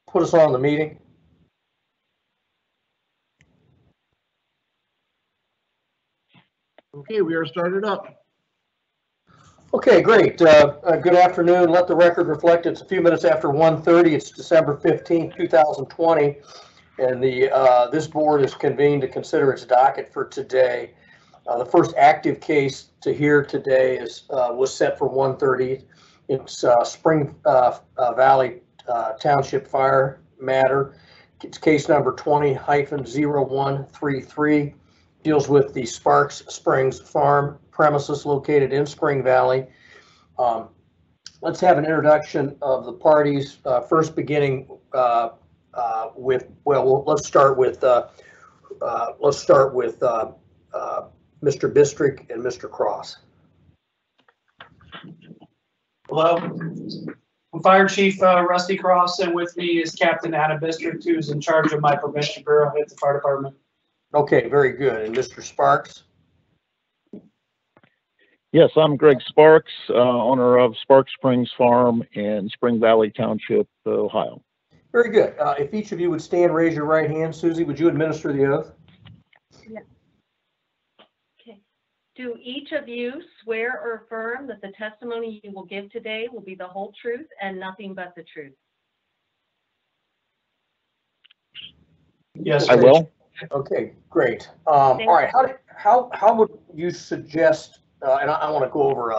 put us on the meeting. Okay, we are started up. Okay, great. Good afternoon. Let the record reflect it's a few minutes after 1:30. It's December 15th, 2020, and this board is convened to consider its docket for today. The first active case to hear today was set for 1:30. It's Spring Valley Township Fire matter. It's case number 20-0133. Deals with the Sparks Springs Farm premises located in Spring Valley. Let's have an introduction of the parties, first beginning with, let's start with Mr. Bistrick and Mr. Cross. Hello, I'm Fire Chief Rusty Cross, and with me is Captain Adam Bistrick, who's in charge of my prevention bureau at the fire department. Okay, very good. And Mr. Sparks? Yes, I'm Greg Sparks, owner of Sparks Springs Farm in Spring Valley Township, Ohio. Very good. If each of you would stand, raise your right hand. Susie, would you administer the oath? Yeah. Okay. Do each of you swear or affirm that the testimony you will give today will be the whole truth and nothing but the truth? Yes, I will. Okay, great. All right. How would you suggest? And I want to go over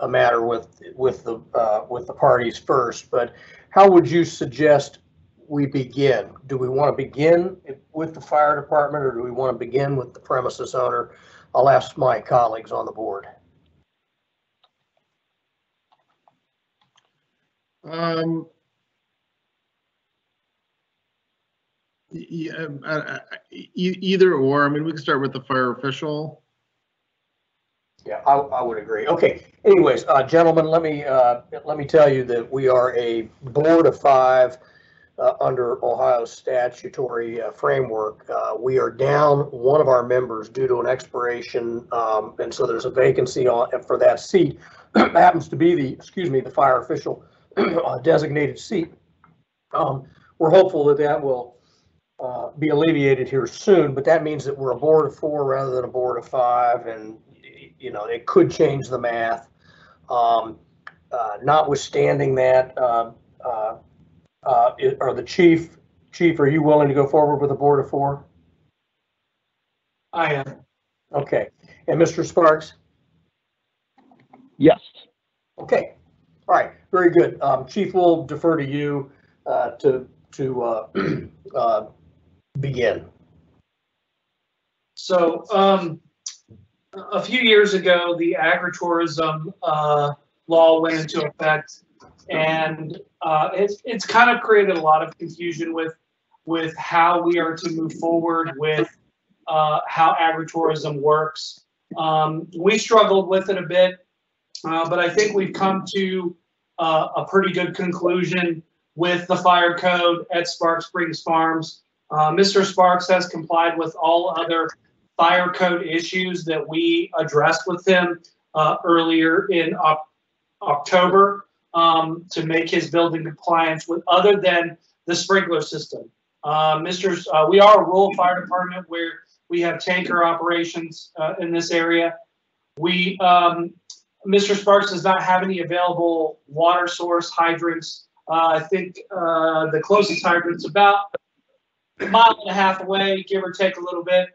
a matter with the parties first. But how would you suggest we begin? Do we want to begin with the fire department, or do we want to begin with the premises owner? I'll ask my colleagues on the board. Yeah, either or. I mean, we can start with the fire official. Yeah, I would agree. Okay. Anyways, gentlemen, let me tell you that we are a board of five under Ohio statutory framework. We are down one of our members due to an expiration, and so there's a vacancy for that seat. It happens to be the fire official designated seat. We're hopeful that will be alleviated here soon, but that means that we're a board of four rather than a board of five, and it could change the math. Notwithstanding that, are the chief, are you willing to go forward with a board of four? I am. Okay. And Mr. Sparks? Yes. Okay. All right. Very good. Chief, we'll defer to you to begin. So, a few years ago, the agritourism law went into effect, and it's kind of created a lot of confusion with how we are to move forward with how agritourism works. We struggled with it a bit, but I think we've come to a pretty good conclusion with the fire code at Sparks Springs Farms. Mr. Sparks has complied with all other fire code issues that we addressed with him earlier in October to make his building compliance with other than the sprinkler system. We are a rural fire department where we have tanker operations in this area. Mr. Sparks does not have any available water source hydrants. I think the closest hydrant's about a mile and a half away, give or take a little bit.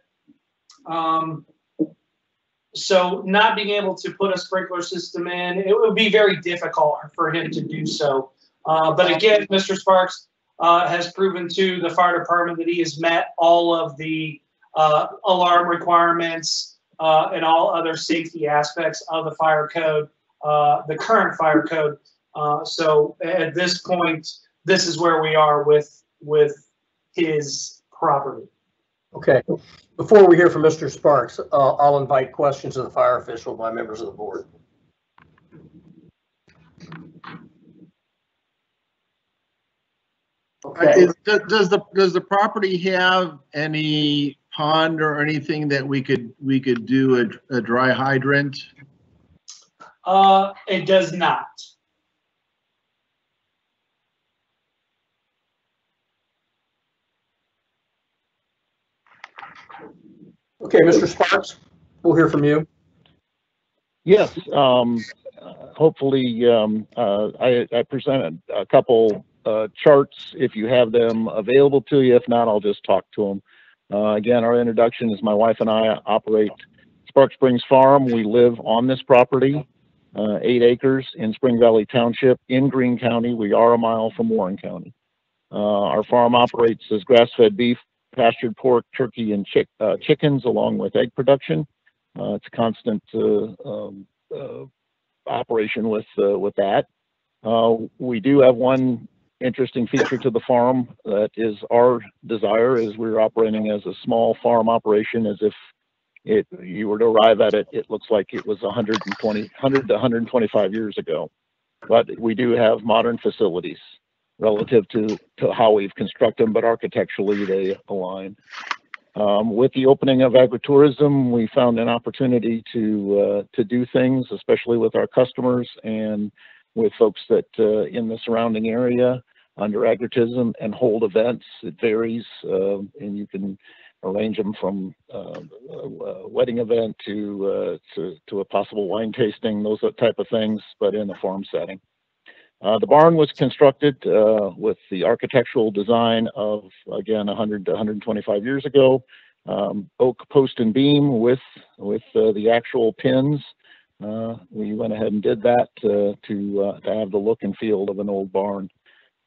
So not being able to put a sprinkler system in, it would be very difficult for him to do so. But again, Mr. Sparks has proven to the fire department that he has met all of the alarm requirements and all other safety aspects of the fire code, the current fire code. So at this point, this is where we are with his property. Okay. Before we hear from Mr. Sparks, I'll invite questions of the fire official by members of the board. Okay. Does the property have any pond or anything that we could do a dry hydrant? It does not. Okay, Mr. Sparks, we'll hear from you. Yes, hopefully, I presented a couple charts if you have them available to you. If not, I'll just talk to them. Again, our introduction is my wife and I operate Spark Springs Farm. We live on this property, 8 acres in Spring Valley Township in Greene County. We are a mile from Warren County. Our farm operates as grass-fed beef, pastured pork, turkey, and chickens, along with egg production. It's a constant operation with that. We do have one interesting feature to the farm that is our desire, is we're operating as a small farm operation. As if you were to arrive at it, it looks like it was 100 to 125 years ago. But we do have modern facilities relative to how we've constructed them, but architecturally they align. With the opening of agritourism, we found an opportunity to do things, especially with our customers and with folks that in the surrounding area under agritourism, and hold events. It varies, and you can arrange them from a wedding event to a possible wine tasting, those type of things, but in a farm setting. The barn was constructed with the architectural design of, again, 100 to 125 years ago. Oak post and beam with the actual pins. We went ahead and did that to have the look and feel of an old barn.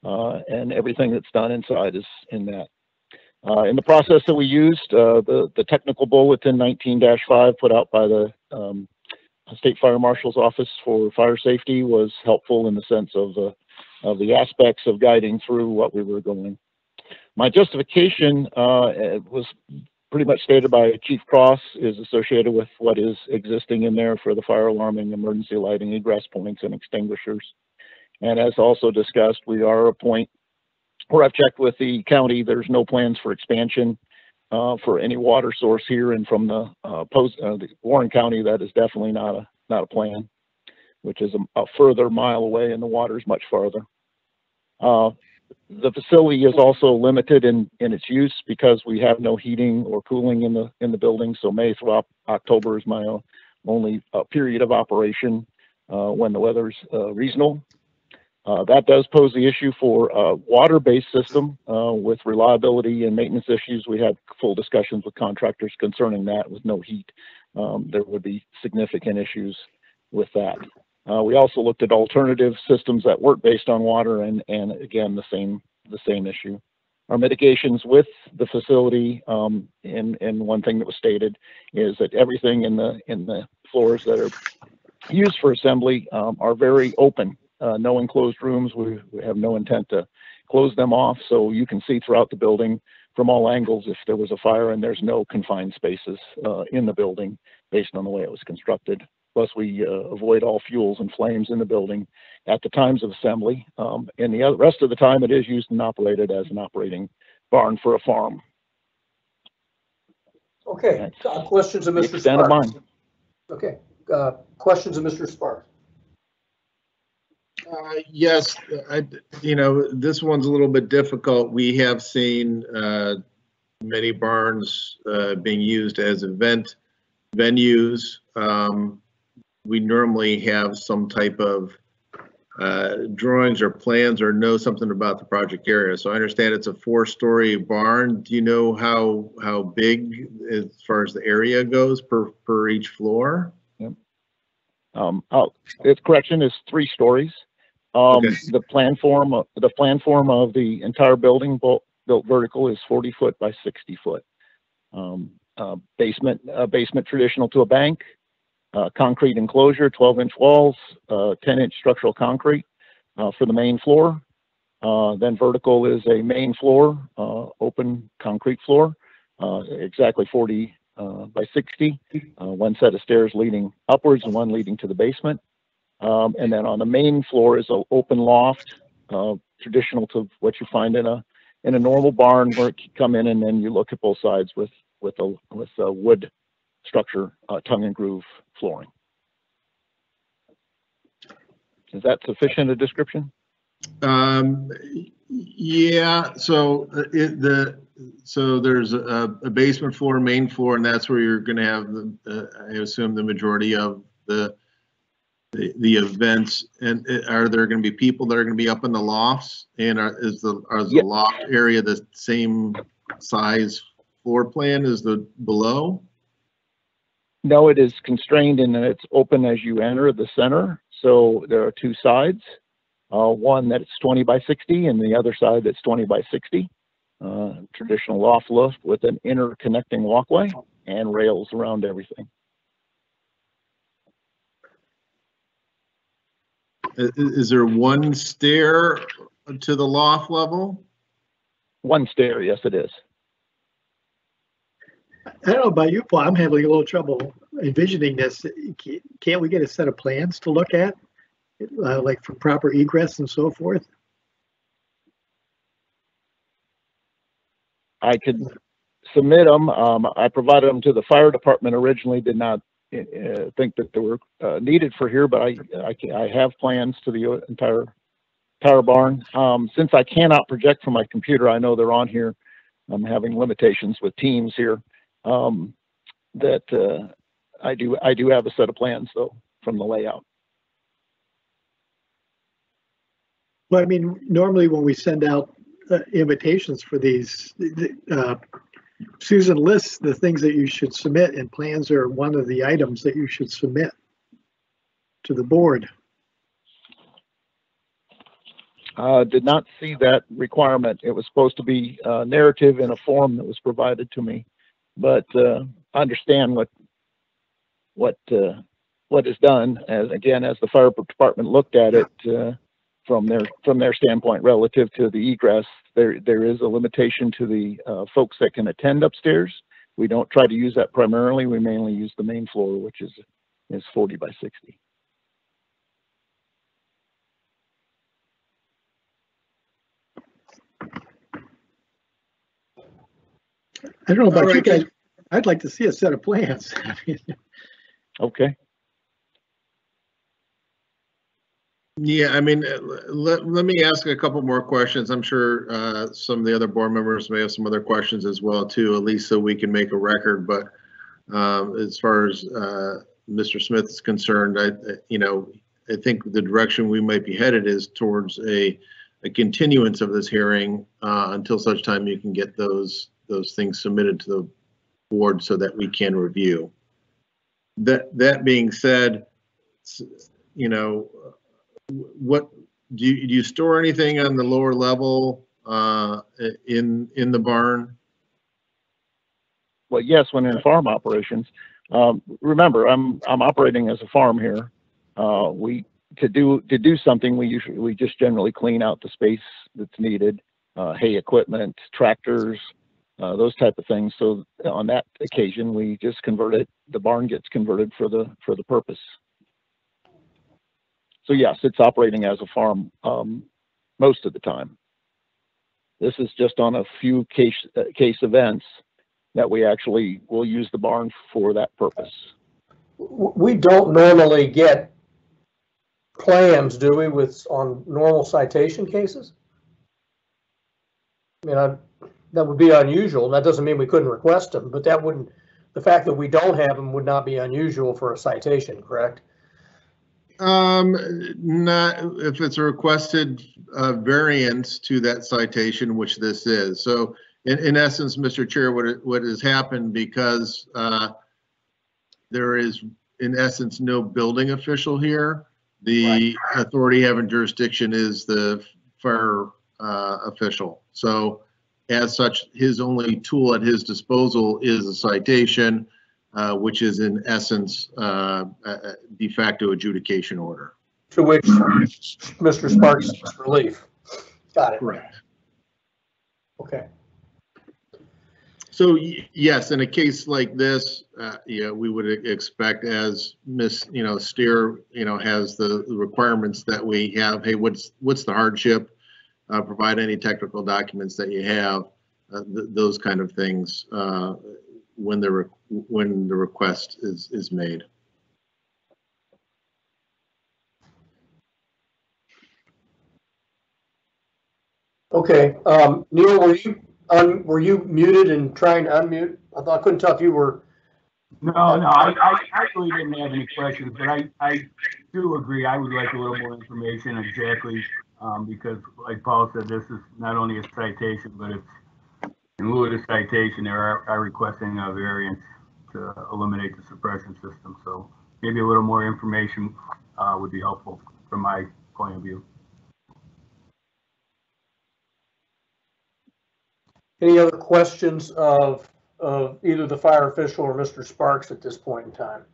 And everything that's done inside is in that. In the process that we used, the technical bulletin 19-5 put out by the State Fire Marshal's Office for Fire Safety was helpful in the sense of the aspects of guiding through what we were going. My justification was pretty much stated by Chief Cross, is associated with what is existing in there for the fire alarming, emergency lighting, egress points, and extinguishers. And as also discussed, we are a point where I've checked with the county, there's no plans for expansion for any water source here, and from the the Warren County, that is definitely not a plan, which is a further mile away, and the water is much farther. The facility is also limited in its use because we have no heating or cooling in the building. So May through October is my only period of operation when the weather's reasonable. That does pose the issue for a water-based system with reliability and maintenance issues. We had full discussions with contractors concerning that. With no heat, there would be significant issues with that. We also looked at alternative systems that weren't based on water, and again, the same issue. Our mitigations with the facility, and one thing that was stated is that everything in the floors that are used for assembly are very open. No enclosed rooms. We have no intent to close them off, so you can see throughout the building from all angles if there was a fire, and there's no confined spaces in the building based on the way it was constructed. Plus, we avoid all fuels and flames in the building at the times of assembly. And the rest of the time, it is used and operated as an operating barn for a farm. Okay, questions of Mr. Sparks? Okay, questions of Mr. Sparks? Yes, this one's a little bit difficult. We have seen many barns being used as event venues. We normally have some type of drawings or plans or know something about the project area. So I understand it's a 4-story barn. Do you know how big as far as the area goes per each floor? Yep. Its correction is 3 stories. Okay. The plan form of the entire building built vertical is 40 foot by 60 foot. Basement traditional to a bank, concrete enclosure, 12-inch walls, 10-inch structural concrete for the main floor. Then vertical is a main floor, open concrete floor, exactly 40 by 60. One set of stairs leading upwards and one leading to the basement. And then on the main floor is an open loft, traditional to what you find in a normal barn, where you come in and then you look at both sides with a wood structure, tongue and groove flooring. Is that sufficient a description? Yeah. So so there's a basement floor, main floor, and that's where you're gonna have I assume the majority of the events. And are there gonna be people that are gonna be up in the lofts? And is the Yeah. loft area the same size floor plan as the below? No, it is constrained in that it's open as you enter the center. So there are two sides, one that's 20 by 60 and the other side that's 20 by 60. Traditional loft with an interconnecting walkway and rails around everything. Is there one stair to the loft level? One stair, yes, it is. I don't know about you, Paul, I'm having a little trouble envisioning this. Can't we get a set of plans to look at? Like for proper egress and so forth? I could submit them. I provided them to the fire department originally, did not think that they were needed for here, but I have plans to the entire barn. Since I cannot project from my computer, I know they're on here. I'm having limitations with Teams here. That I do have a set of plans though from the layout. Well, I mean, normally when we send out invitations for these, Susan lists the things that you should submit, and plans are one of the items that you should submit to the board. Did not see that requirement. It was supposed to be narrative in a form that was provided to me, but I understand what is done as the fire department looked at it from their standpoint relative to the egress. There is a limitation to the folks that can attend upstairs. We don't try to use that primarily. We mainly use the main floor, which is 40 by 60. I don't know about All you right. guys. I'd like to see a set of plans. Okay. Yeah, I mean, let me ask a couple more questions. I'm sure some of the other board members may have some other questions as well too, at least so we can make a record. But as far as Mr. Smith is concerned, I think the direction we might be headed is towards a continuance of this hearing until such time you can get those things submitted to the board so that we can review. That being said, what do you store anything on the lower level in the barn? Well, yes, when in farm operations. Remember, I'm operating as a farm here. To do something, we just generally clean out the space that's needed, hay equipment, tractors, those type of things. So on that occasion, we just convert it. The barn gets converted for the purpose. So yes, it's operating as a farm most of the time. This is just on a few case events that we actually will use the barn for that purpose. We don't normally get plans, do we, on normal citation cases? I mean, that would be unusual. That doesn't mean we couldn't request them, but the fact that we don't have them would not be unusual for a citation, correct? Not if it's a requested variance to that citation, which this is. So in essence, Mr. Chair, what has happened, because there is in essence no building official here, the authority having jurisdiction is the fire official. So as such, his only tool at his disposal is a citation, which is in essence a de facto adjudication order. To which Mr. Sparks seeks relief. Got it. Correct. Okay. So yes, in a case like this, we would expect, as Ms. Steer, has the requirements that we have. Hey, what's the hardship? Provide any technical documents that you have. Those kind of things when the request is made. Okay. Neil, were you muted and trying to unmute? I couldn't tell if you were. No, I actually didn't have any questions, but I do agree. I would like a little more information exactly, because like Paul said, this is not only a citation, but it's in lieu of the citation, they are requesting a variance to eliminate the suppression system. So maybe a little more information would be helpful from my point of view. Any other questions of either the fire official or Mr. Sparks at this point in time?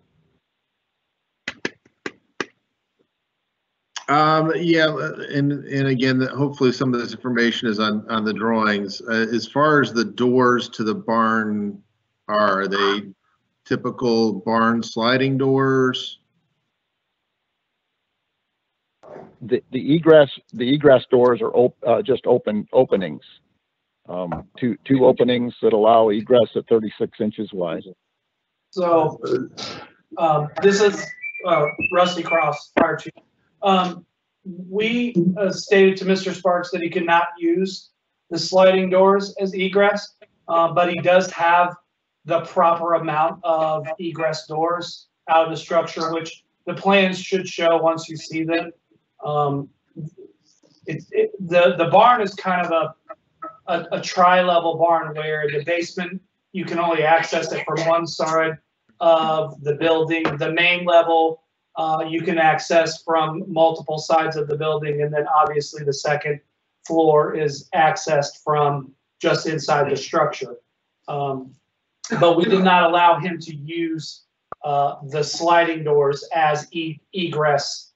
Yeah, and again, hopefully some of this information is on the drawings. As far as the doors to the barn are they typical barn sliding doors? The egress doors are just openings. Two openings that allow egress at 36 inches wide. So this is Rusty Cross, Fire Chief. We stated to Mr. Sparks that he could not use the sliding doors as egress, but he does have the proper amount of egress doors out of the structure, which the plans should show once you see them. The barn is kind of a tri-level barn where the basement, you can only access it from one side of the building. The main level, you can access from multiple sides of the building. And then obviously the second floor is accessed from just inside the structure. But we did not allow him to use the sliding doors as egress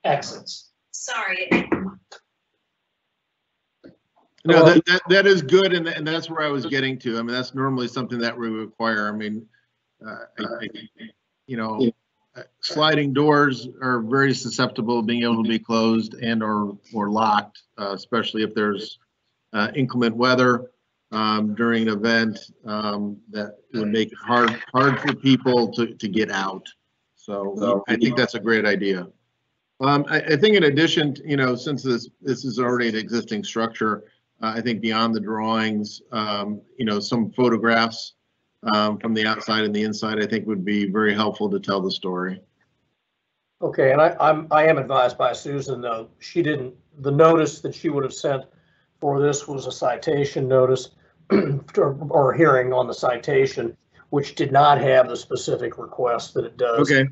exits. Sorry. No, that is good, and that's where I was getting to. I mean, that's normally something that we require. I mean, sliding doors are very susceptible to being able to be closed and or locked, especially if there's inclement weather during an event that would make it hard for people to get out. So I think that's a great idea. I think in addition, since this is already an existing structure, I think beyond the drawings, some photographs from the outside and the inside, I think would be very helpful to tell the story. Okay, and I am advised by Susan, though, the notice that she would have sent for this was a citation notice or hearing on the citation, which did not have the specific request that it does. Okay.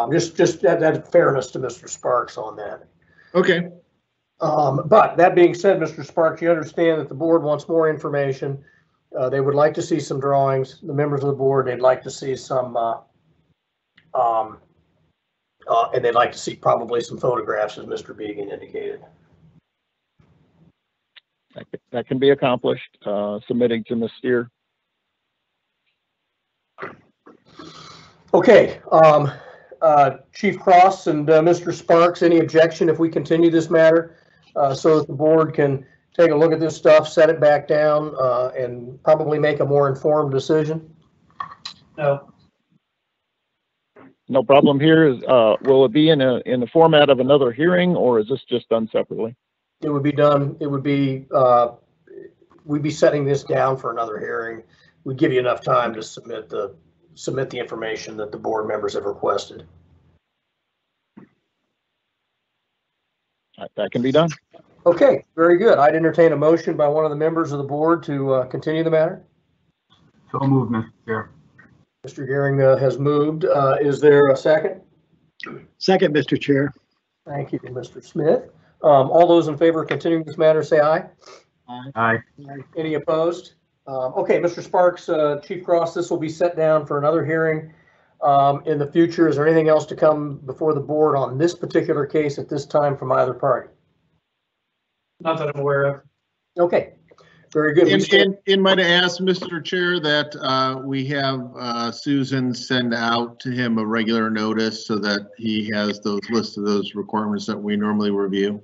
Just that fairness to Mr. Sparks on that. Okay. But that being said, Mr. Sparks, you understand that the board wants more information. They would like to see some drawings. The members of the board, they'd like to see some, and they'd like to see probably some photographs, as Mr. Began indicated. That can be accomplished, submitting to Ms. Steer. Okay. Chief Cross and Mr. Sparks, any objection if we continue this matter so that the board can take a look at this stuff, set it back down, and probably make a more informed decision? No. No problem here. Will it be in the format of another hearing, or is this just done separately? It would be done. It would be, we'd be setting this down for another hearing. We'd give you enough time to submit the information that the board members have requested. That can be done. Okay, very good. I'd entertain a motion by one of the members of the board to continue the matter. So moved, Mr. Chair. Mr. Gehring has moved. Is there a second? Second, Mr. Chair. Thank you, Mr. Smith. All those in favor of continuing this matter, say aye. Aye. Any opposed? Okay, Mr. Sparks, Chief Cross, this will be set down for another hearing in the future. Is there anything else to come before the board on this particular case at this time from either party? Not that I'm aware of. Okay, very good. And might I ask, Mr. Chair, that we have Susan send out to him a regular notice so that he has those lists of those requirements that we normally review?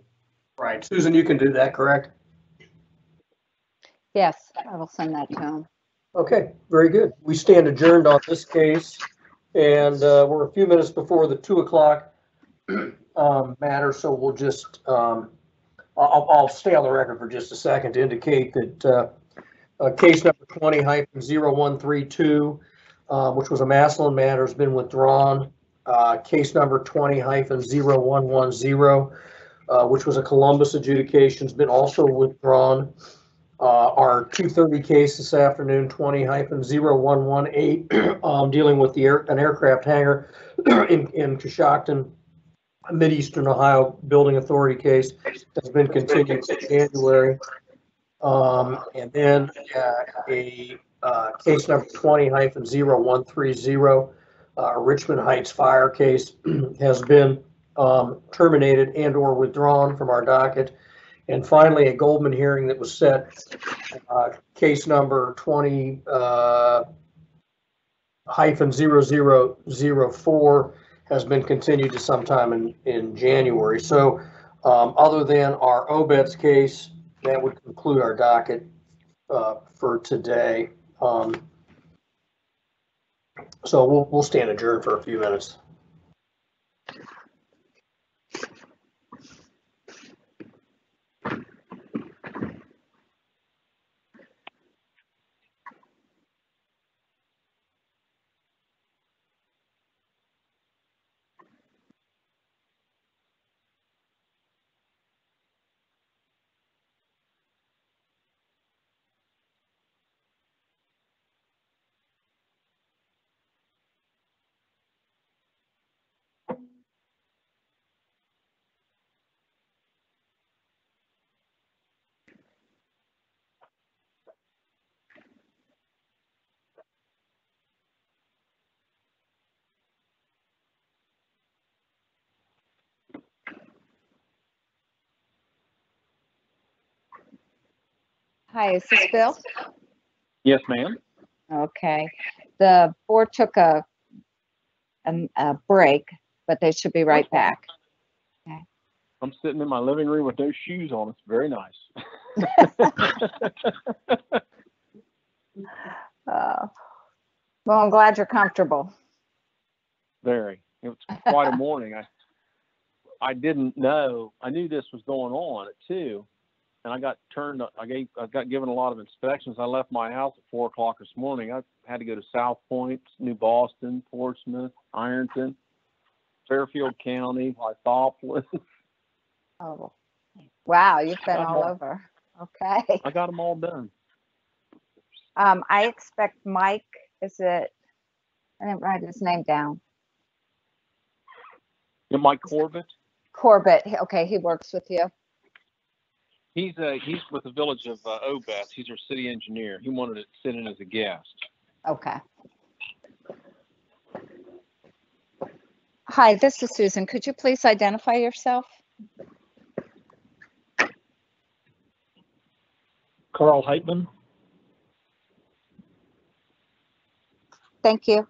Right, Susan, you can do that, correct? Yes, I will send that to him. Okay, very good. We stand adjourned on this case, and we're a few minutes before the 2 o'clock matter, so we'll just I'll stay on the record for just a second to indicate that case number 20-0132, which was a Maslin matter, has been withdrawn. Case number 20-0110, which was a Columbus adjudication, has been also withdrawn. Our 2:30 case this afternoon, 20-0118, dealing with an aircraft hangar in Coshocton, Mid-Eastern Ohio Building Authority case, has been continued to January. And then a case number 20-0130, Richmond Heights fire case has been terminated and or withdrawn from our docket. And finally, a Goldman hearing that was set, case number 20-0004, has been continued to sometime in January. So other than our OBETS case, that would conclude our docket for today. So we'll stand adjourned for a few minutes. Hi, is this Bill? Yes, ma'am. Okay. The board took a break, but they should be right back. I'm sitting in my living room with no shoes on. It's very nice. Well, I'm glad you're comfortable. Very. It was quite a morning. I didn't know. I knew this was going on at 2, and I got given a lot of inspections. I left my house at 4 o'clock this morning. I had to go to South Point, New Boston, Portsmouth, Ironton, Fairfield County, Lithopolis. Oh, wow, you've been all over. Okay. I got them all done. I expect Mike, I didn't write his name down. Yeah, Mike Corbett. Corbett, okay, he works with you. He's with the village of Obetz. He's our city engineer. He wanted to sit in as a guest. Okay. Hi, this is Susan. Could you please identify yourself? Carl Heitman. Thank you.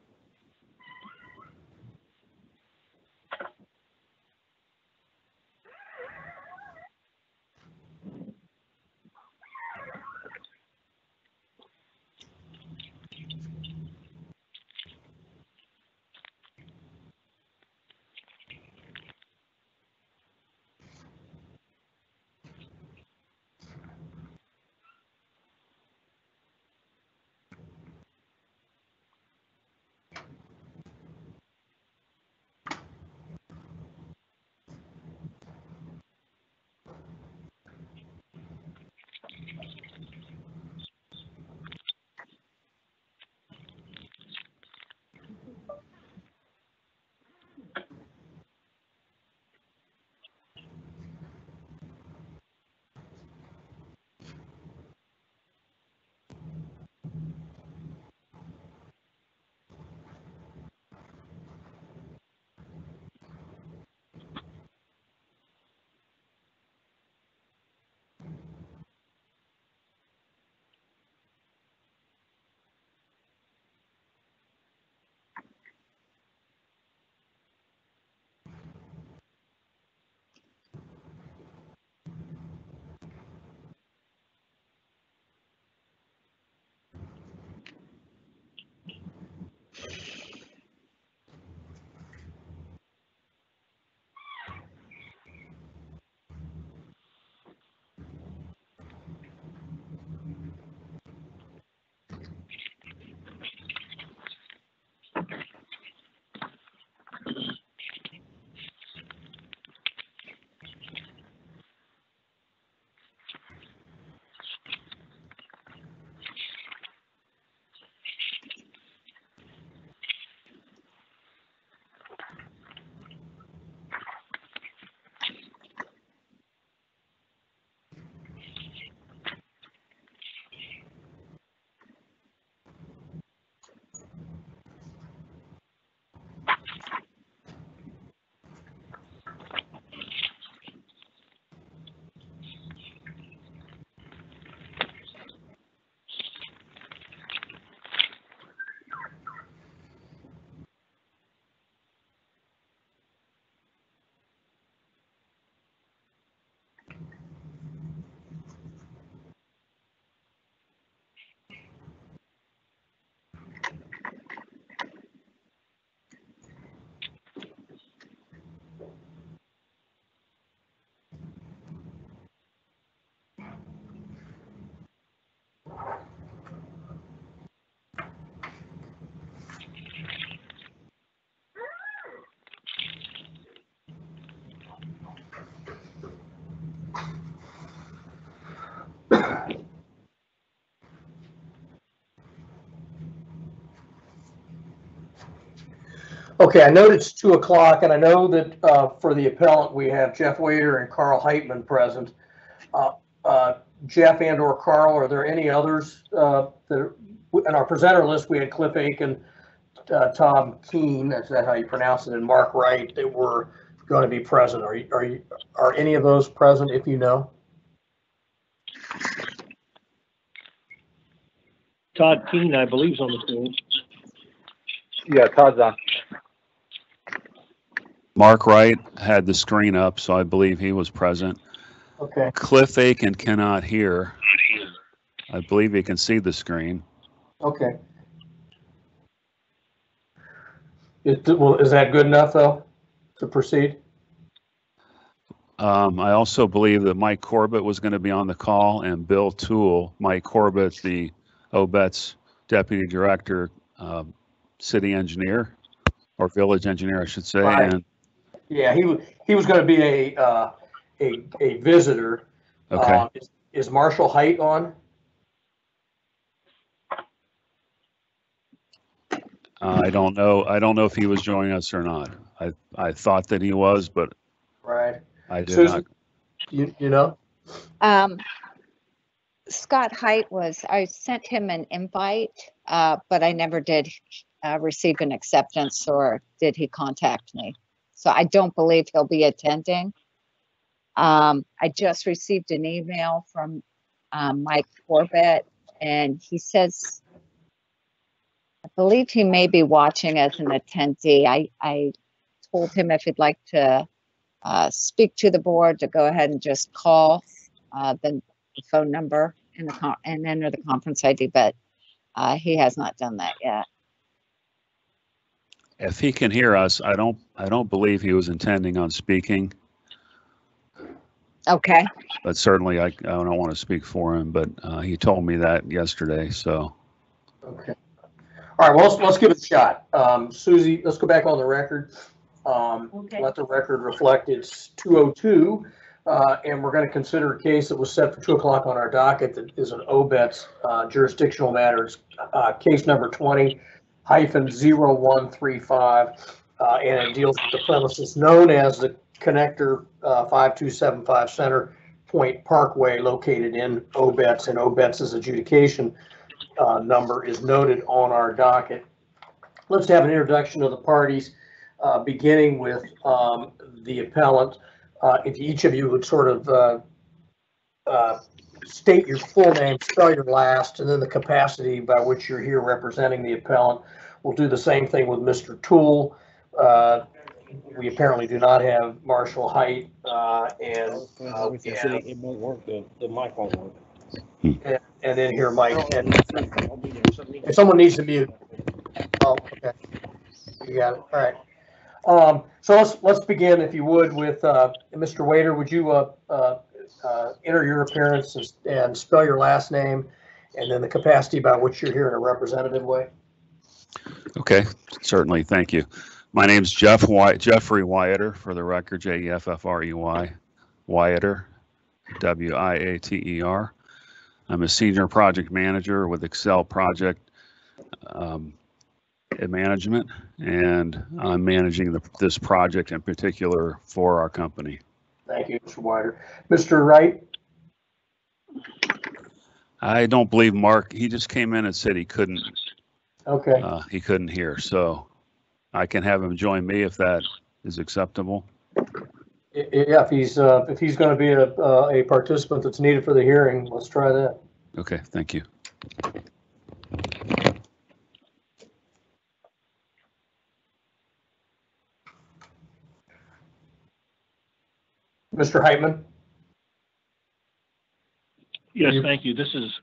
Okay, I know it's 2 o'clock, and I know that for the appellant, we have Jeff Wader and Carl Heitman present. Jeff and/or Carl, are there any others that are, in our presenter list? We had Cliff Aiken, Tom Keene, is that how you pronounce it, and Mark Wright that were going to be present. Are any of those present, if you know? Todd Keene, I believe, is on the screen. Yeah, Todd's on. Mark Wright had the screen up, so I believe he was present. Okay. Cliff Aiken cannot hear. I believe he can see the screen. Okay. Is that good enough, though, to proceed? I also believe that Mike Corbett was going to be on the call, and Bill Toole, Mike Corbett, the OBET's deputy director, city engineer, or village engineer, I should say. Right. And yeah, he was going to be a visitor. okay. Is Marshall Height on? I don't know. I don't know if he was joining us or not. I thought that he was, but Right. I did Susan, not. you know? Scott Height I sent him an invite, but I never did receive an acceptance, or did he contact me? So I don't believe he'll be attending. I just received an email from Mike Corbett, and he says, I believe he may be watching as an attendee. I told him if he'd like to speak to the board, to go ahead and just call the phone number and enter the conference ID, but he has not done that yet. If he can hear us, I don't believe he was intending on speaking. Okay. But certainly I don't want to speak for him, but he told me that yesterday, so. Okay. All right, well, let's give it a shot. Susie, let's go back on the record. Okay. Let the record reflect it's 2:02, and we're going to consider a case that was set for 2 o'clock on our docket that is an OBET's jurisdictional matters, case number 20-0135, and it deals with the premises known as the Connector 5275 Center Point Parkway, located in OBET's, and OBET's adjudication number is noted on our docket. Let's have an introduction of the parties, beginning with the appellant. If each of you would sort of state your full name, spell your last, and then the capacity by which you're here representing the appellant. We'll do the same thing with Mr. Toole. We apparently do not have Marshall Height, It won't work. The mic won't work. and then here Mike. And if someone needs to mute. Oh, okay. You got it. All right. So let's begin, if you would, with Mr. Wader. Would you enter your appearance and spell your last name, and then the capacity by which you're here in a representative way? Okay, certainly, thank you. My name's Jeffrey Wyatter, for the record, Jeffrey Wyatter, Wiater. I'm a senior project manager with Excel Project Management, and I'm managing this project in particular for our company. Thank you, Mr. Wyatter. Mr. Wright? I don't believe Mark, he just came in and said he couldn't. Okay. He couldn't hear, so I can have him join me if that is acceptable. Yeah, if he's going to be a participant that's needed for the hearing, let's try that. Okay, thank you. Mr. Heitman? Yes, thank you. This is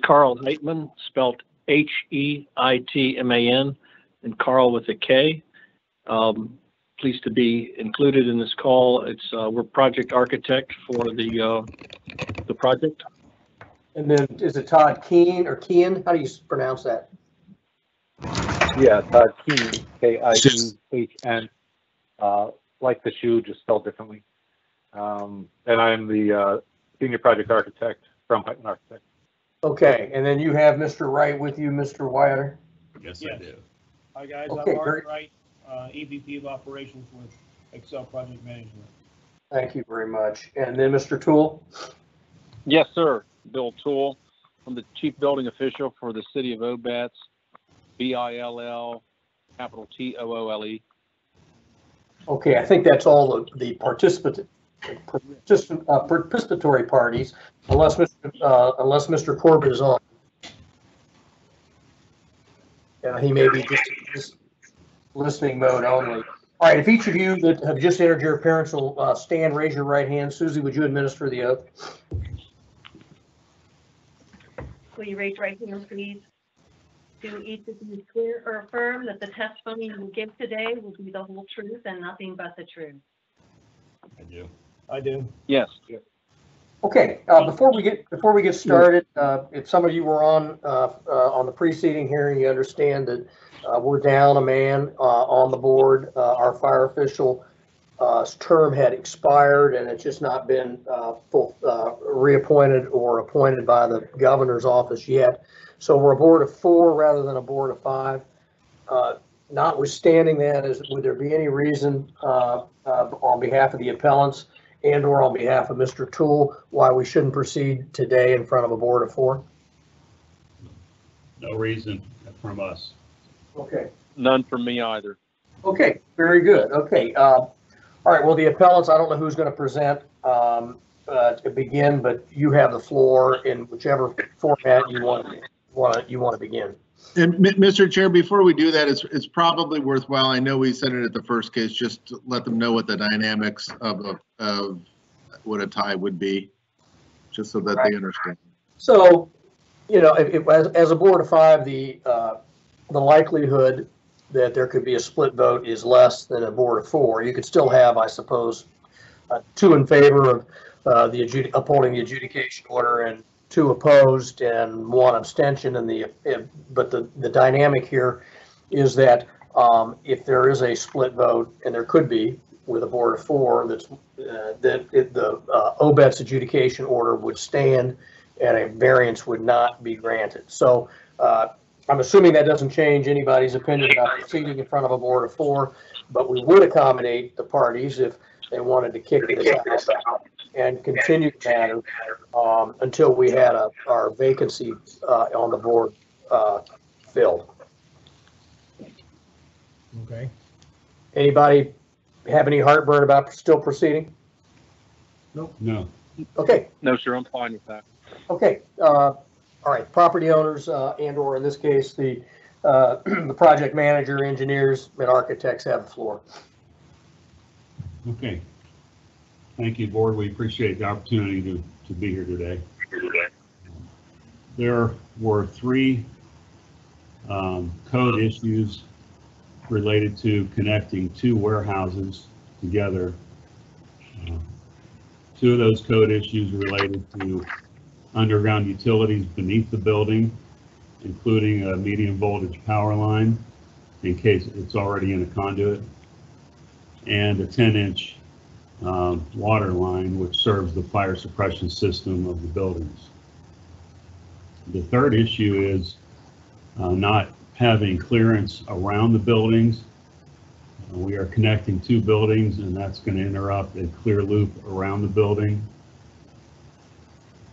Carl Heitman, spelled Heitman, and Carl with a K. Pleased to be included in this call. We're project architect for the project. And then is it Todd Keene or Kean? How do you pronounce that? Yeah, Todd Keene, K-I-E-H-N, like the shoe, just spelled differently. And I'm the senior project architect from Heighton Architect. Okay, and then you have Mr. Wright with you, Mr. Wyatt? Yes, I do. Hi, guys. Okay, I'm Mark very- Wright, EVP of Operations with Excel Project Management. Thank you very much. And then Mr. Toole? Yes, sir. Bill Toole. I'm the Chief Building Official for the City of Obetz, BILL, capital TOOLE. Okay, I think that's all the participatory parties, unless Mr. Corbett is on. He may be just listening mode only. All right, if each of you that have just entered your appearance will stand, raise your right hand. Susie, would you administer the oath? Will you raise your right hand, please? Do each of you swear or affirm that the testimony you will give today will be the whole truth and nothing but the truth? I do. I do. Yes. Okay, before we get started, if some of you were on the preceding hearing, you understand that we're down a man on the board. Our fire official term had expired, and it's just not been reappointed or appointed by the governor's office yet. So we're a board of 4 rather than a board of 5. Notwithstanding that, would there be any reason on behalf of the appellants and or on behalf of Mr. Toole why we shouldn't proceed today in front of a board of 4? No reason from us. Okay. None from me either. Okay, very good. Okay. All right. Well, the appellants, I don't know who's going to present to begin, but you have the floor in whichever format you want to begin. And Mr. Chair, before we do that, it's probably worthwhile. I know we said it at the first case, just to let them know what the dynamics of what a tie would be, just so that they understand. So, if as a board of 5, the likelihood that there could be a split vote is less than a board of 4. You could still have, I suppose, 2 in favor of upholding the adjudication order and 2 opposed and 1 abstention. But the dynamic here is that if there is a split vote, and there could be with a board of 4, the Obetz adjudication order would stand and a variance would not be granted. So I'm assuming that doesn't change anybody's opinion about proceeding in front of a board of 4, but we would accommodate the parties if they wanted to kick this out and continue the matter until we had our vacancy on the board filled. Okay. Anybody have any heartburn about still proceeding? No. Okay. No, sir. I'm fine with that. Okay. All right. Property owners and or in this case, the project manager, engineers, and architects have the floor. Okay. Thank you, board. We appreciate the opportunity to be here today. There were 3 code issues related to connecting 2 warehouses together. 2 of those code issues related to underground utilities beneath the building, including a medium voltage power line in case it's already in a conduit, and a 10-inch water line which serves the fire suppression system of the buildings. The 3rd issue is not having clearance around the buildings. We are connecting 2 buildings, and that's going to interrupt a clear loop around the building.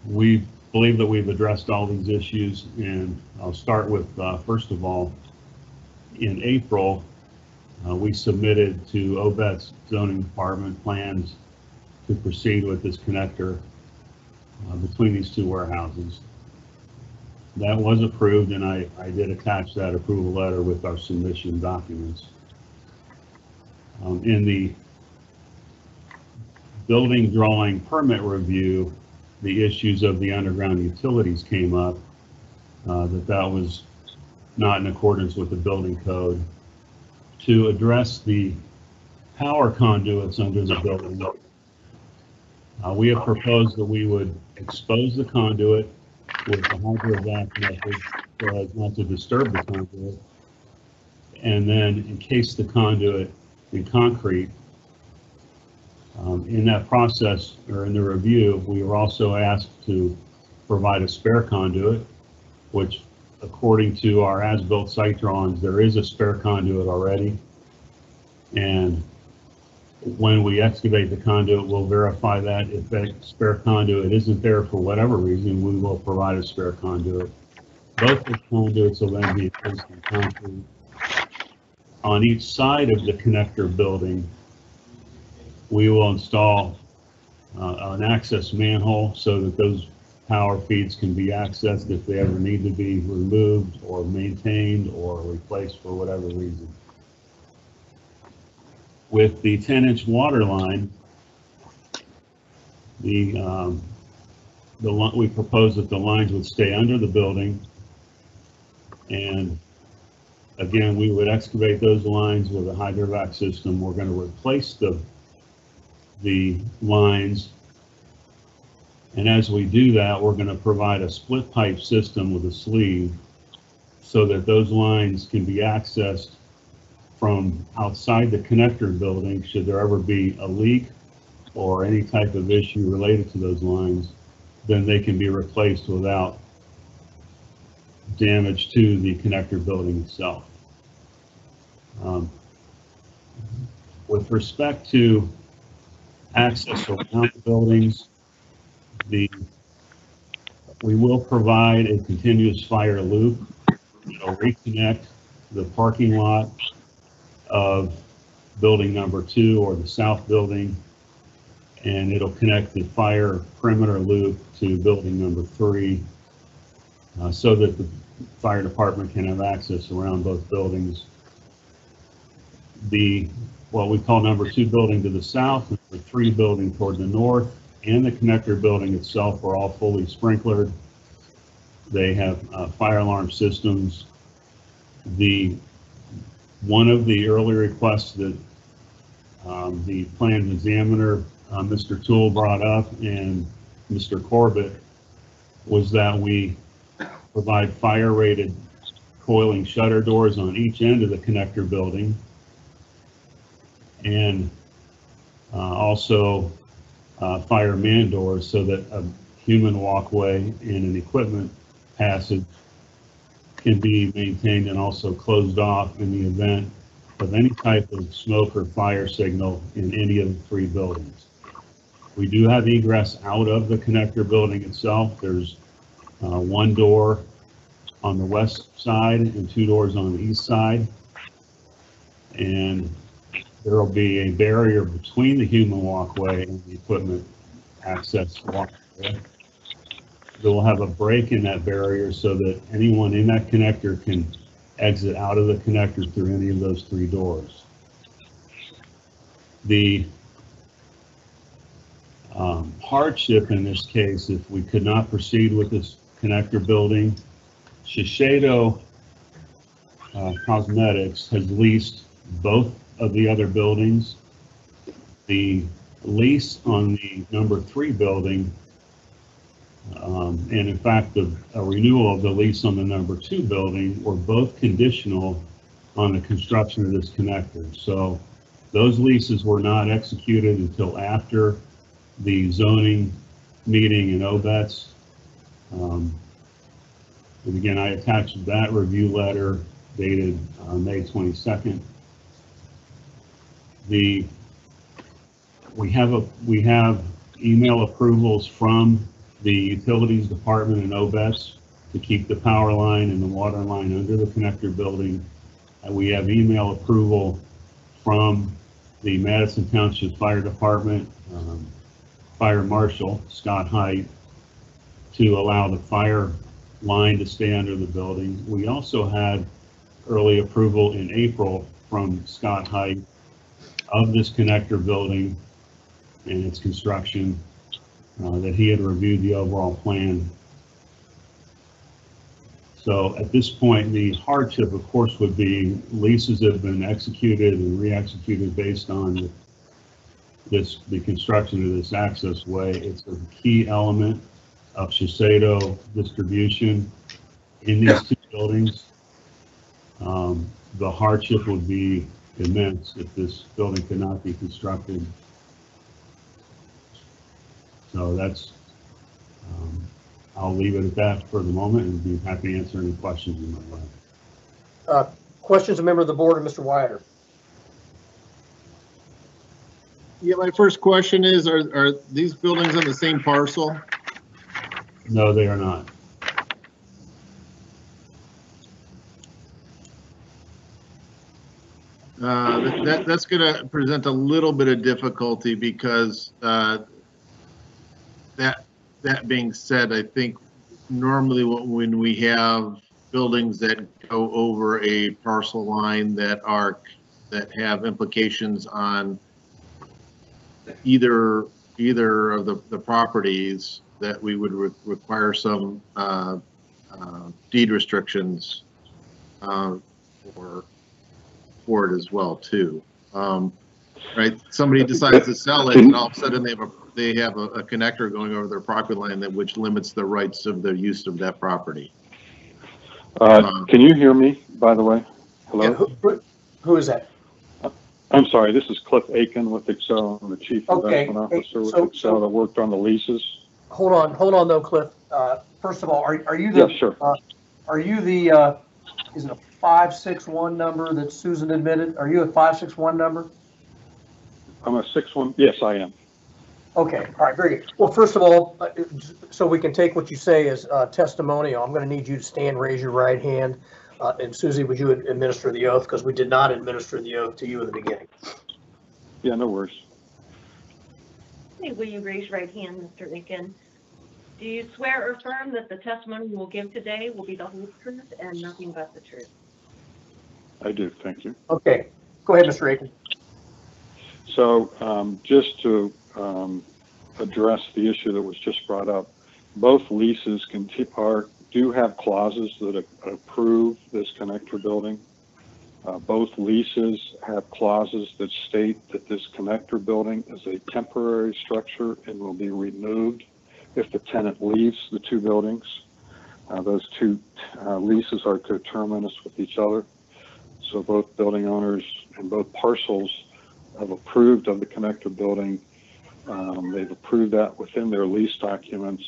We believe that we've addressed all these issues, and I'll start with, first of all, in April, we submitted to Obetz zoning department plans to proceed with this connector between these 2 warehouses. That was approved, and I did attach that approval letter with our submission documents. In the building drawing permit review, the issues of the underground utilities came up, that was not in accordance with the building code. To address the power conduits under the building, we have proposed that we would expose the conduit with the hydrovac method so as not to disturb the conduit, and then encase the conduit in concrete. In that process, or in the review, we were also asked to provide a spare conduit, which according to our as-built site drawings, there is a spare conduit already. And when we excavate the conduit, we'll verify that. If that spare conduit isn't there for whatever reason, we will provide a spare conduit. Both the conduits will then be placed in concrete. On each side of the connector building, we will install an access manhole so that those power feeds can be accessed if they ever need to be removed or maintained or replaced for whatever reason. With the 10-inch water line, we propose that the lines would stay under the building, and again, we would excavate those lines with a hydrovac system. We're going to replace the lines, and as we do that, we're going to provide a split pipe system with a sleeve so that those lines can be accessed from outside the connector building should there ever be a leak or any type of issue related to those lines. Then they can be replaced without damage to the connector building itself. With respect to access around the buildings, we will provide a continuous fire loop. It'll reconnect the parking lot of building number 2 or the south building, and it'll connect the fire perimeter loop to building number 3 so that the fire department can have access around both buildings. What we call number 2 building to the south, and the 3 building toward the north, and the connector building itself are all fully sprinklered. They have fire alarm systems. One of the early requests that the plan examiner, Mr. Toole, brought up, and Mr. Corbett, was that we provide fire-rated coiling shutter doors on each end of the connector building, and also fire man doors so that a human walkway and an equipment passage can be maintained and also closed off in the event of any type of smoke or fire signal in any of the 3 buildings. We do have egress out of the connector building itself. There's 1 door on the west side and 2 doors on the east side. And there will be a barrier between the human walkway and the equipment access walkway. We'll have a break in that barrier so that anyone in that connector can exit out of the connector through any of those 3 doors. The hardship in this case, if we could not proceed with this connector building, Shiseido Cosmetics has leased both of the other buildings. The lease on the number 3 building, and in fact, a renewal of the lease on the number 2 building were both conditional on the construction of this connector. So those leases were not executed until after the zoning meeting in OBETS. And again, I attached that review letter dated May 22nd. We have email approvals from the utilities department and OBETS to keep the power line and the water line under the connector building. We have email approval from the Madison Township Fire Department, Fire Marshal Scott Height, to allow the fire line to stay under the building. We also had early approval in April from Scott Height of this connector building and its construction, that he had reviewed the overall plan. So at this point, the hardship, of course, would be leases that have been executed and re-executed based on the construction of this access way. It's a key element of Shiseido distribution in these 2 buildings. The hardship would be immense if this building could not be constructed. So that's I'll leave it at that for the moment and be happy to answer any questions you might have. Questions, a member of the board, and Mr. Wyatt? Yeah, my first question is, are these buildings on the same parcel? No, they are not. That's going to present a little bit of difficulty because that being said, I think normally when we have buildings that go over a parcel line that have implications on either of the properties, that we would require some deed restrictions for it as well too. Right? Somebody decides to sell it, and all of a sudden they have a connector going over their property line which limits the rights of the use of that property. Can you hear me, by the way? Hello? Yeah, who is that? I'm sorry, this is Cliff Aiken with Excel. I'm the Chief Okay. Investment Officer with Excel that worked on the leases. Hold on though, Cliff. First of all, are you the? Yeah, sure. Are you the? Is it a 561 number that Susan admitted? Are you a 561 number? I'm a 6-1. Yes, I am. Okay. All right. Very good. Well, first of all, so we can take what you say as testimonial, I'm going to need you to stand, raise your right hand. And Susie, would you administer the oath? Because we did not administer the oath to you in the beginning. Yeah, no worries. Okay, will you raise your right hand, Mr. Aiken? Do you swear or affirm that the testimony you will give today will be the whole truth and nothing but the truth? I do, thank you. Okay. Go ahead, Mr. Aiken. So just to address the issue that was just brought up, both leases do have clauses that approve this connector building. Both leases have clauses that state that this connector building is a temporary structure and will be removed if the tenant leaves the two buildings. Those two leases are coterminous with each other. So both building owners and both parcels have approved of the connector building. They've approved that within their lease documents,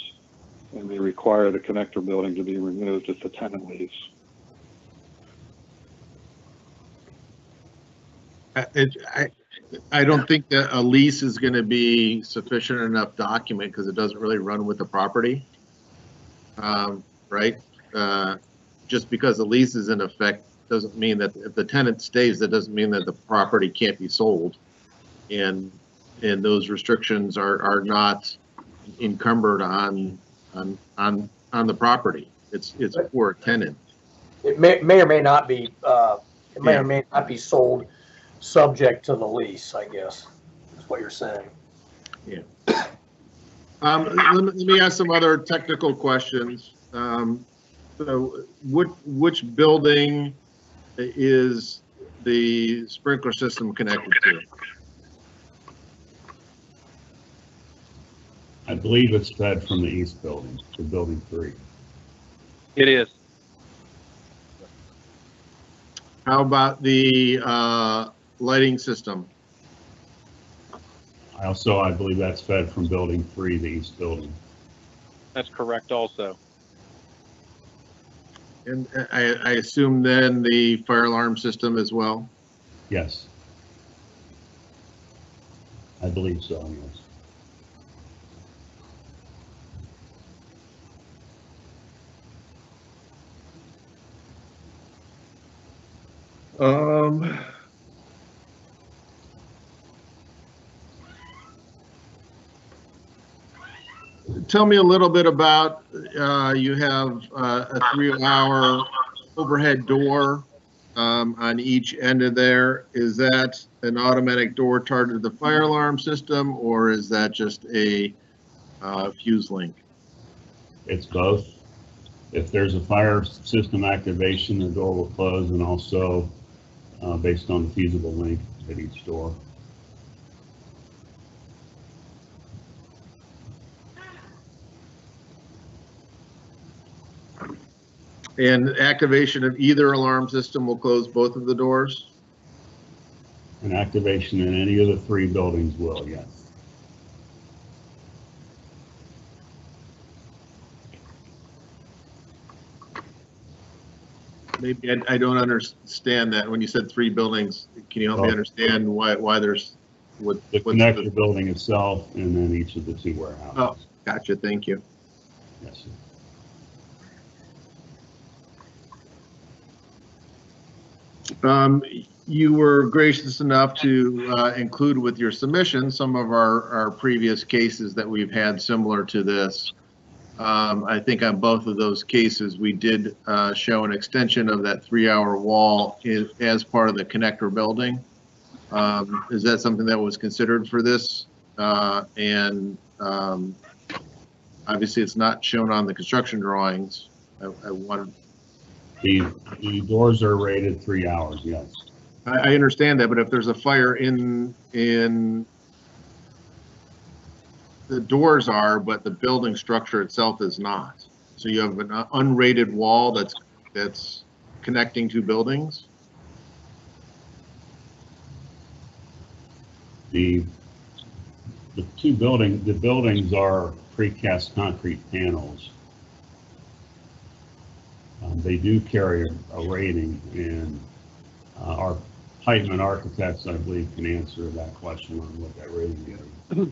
and they require the connector building to be removed if the tenant leaves. I don't think that a lease is going to be sufficient enough document because it doesn't really run with the property, right? Just because the lease is in effect doesn't mean that if the tenant stays, that doesn't mean that the property can't be sold, and those restrictions are not encumbered on the property. It's for a tenant. It may or may not be. It may or may not be sold subject to the lease, I guess, is what you're saying. Yeah. Let me ask some other technical questions. So which building is the sprinkler system connected to? I believe it's fed from the east building to building 3. It is. How about the lighting system? I believe that's fed from building 3, the east building. That's correct also. And I assume then the fire alarm system as well? Yes. I believe so, yes. Tell me a little bit about, you have a 3-hour overhead door on each end of there. Is that an automatic door targeted to the fire alarm system, or is that just a fuse link? It's both. If there's a fire system activation, the door will close, and also based on the fusible link at each door. And activation of either alarm system will close both of the doors? An activation in any of the 3 buildings will, yes. Maybe I don't understand that. When you said 3 buildings, can you help me understand why there's what? The connector building itself and then each of the 2 warehouses. Oh, gotcha. Thank you. Yes, sir. You were gracious enough to include with your submission some of our previous cases that we've had similar to this. I think on both of those cases, we did show an extension of that 3-hour wall as part of the connector building. Is that something that was considered for this? And obviously, it's not shown on the construction drawings. I wanted. The doors are rated 3 hours, yes. I understand that, but if there's a fire in the doors are, but the building structure itself is not. So you have an unrated wall that's connecting 2 buildings. The buildings are precast concrete panels. They do carry a rating, and our Heitman architects, I believe, can answer that question on what that rating is.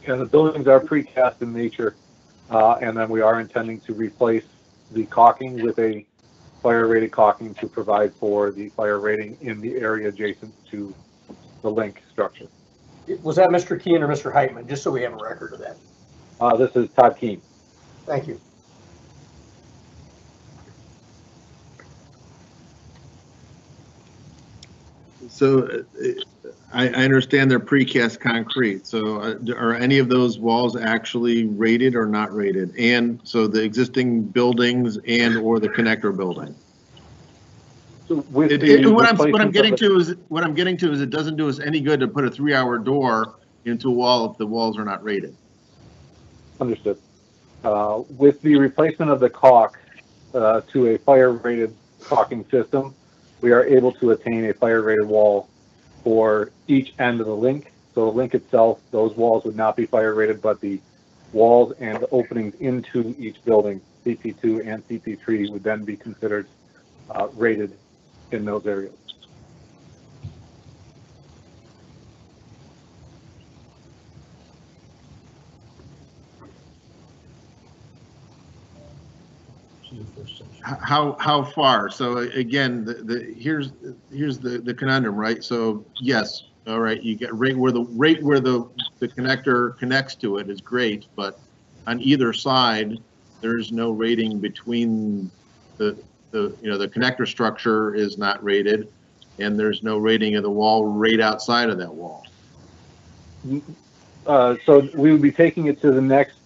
Yeah, the buildings are precast in nature, and then we are intending to replace the caulking with a fire-rated caulking to provide for the fire rating in the area adjacent to the link structure. Was that Mr. Keen or Mr. Heitman, just so we have a record of that? This is Todd Keen. Thank you. So I understand they're precast concrete. So are any of those walls actually rated or not rated? And so the existing buildings and or the connector building? So what I'm getting to is it doesn't do us any good to put a 3-hour door into a wall if the walls are not rated. Understood. With the replacement of the caulk to a fire-rated caulking system, we are able to attain a fire-rated wall for each end of the link. So the link itself, those walls would not be fire-rated, but the walls and the openings into each building, CP2 and CP3, would then be considered rated in those areas. How far? So again, here's the conundrum, right? So yes, all right, you get right where the connector connects to it is great, but on either side, there's no rating between the connector structure is not rated, and there's no rating of the wall right outside of that wall. So we would be taking it to the next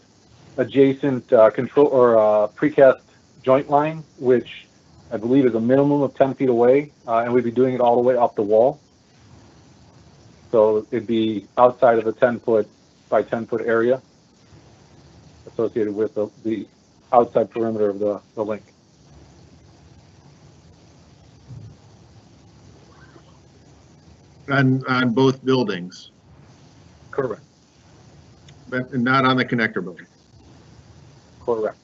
adjacent control or precast joint line, which I believe is a minimum of 10 feet away, and we'd be doing it all the way up the wall. So it'd be outside of the 10-foot by 10-foot area associated with the outside perimeter of the link. On both buildings? Correct. But not on the connector building? Correct.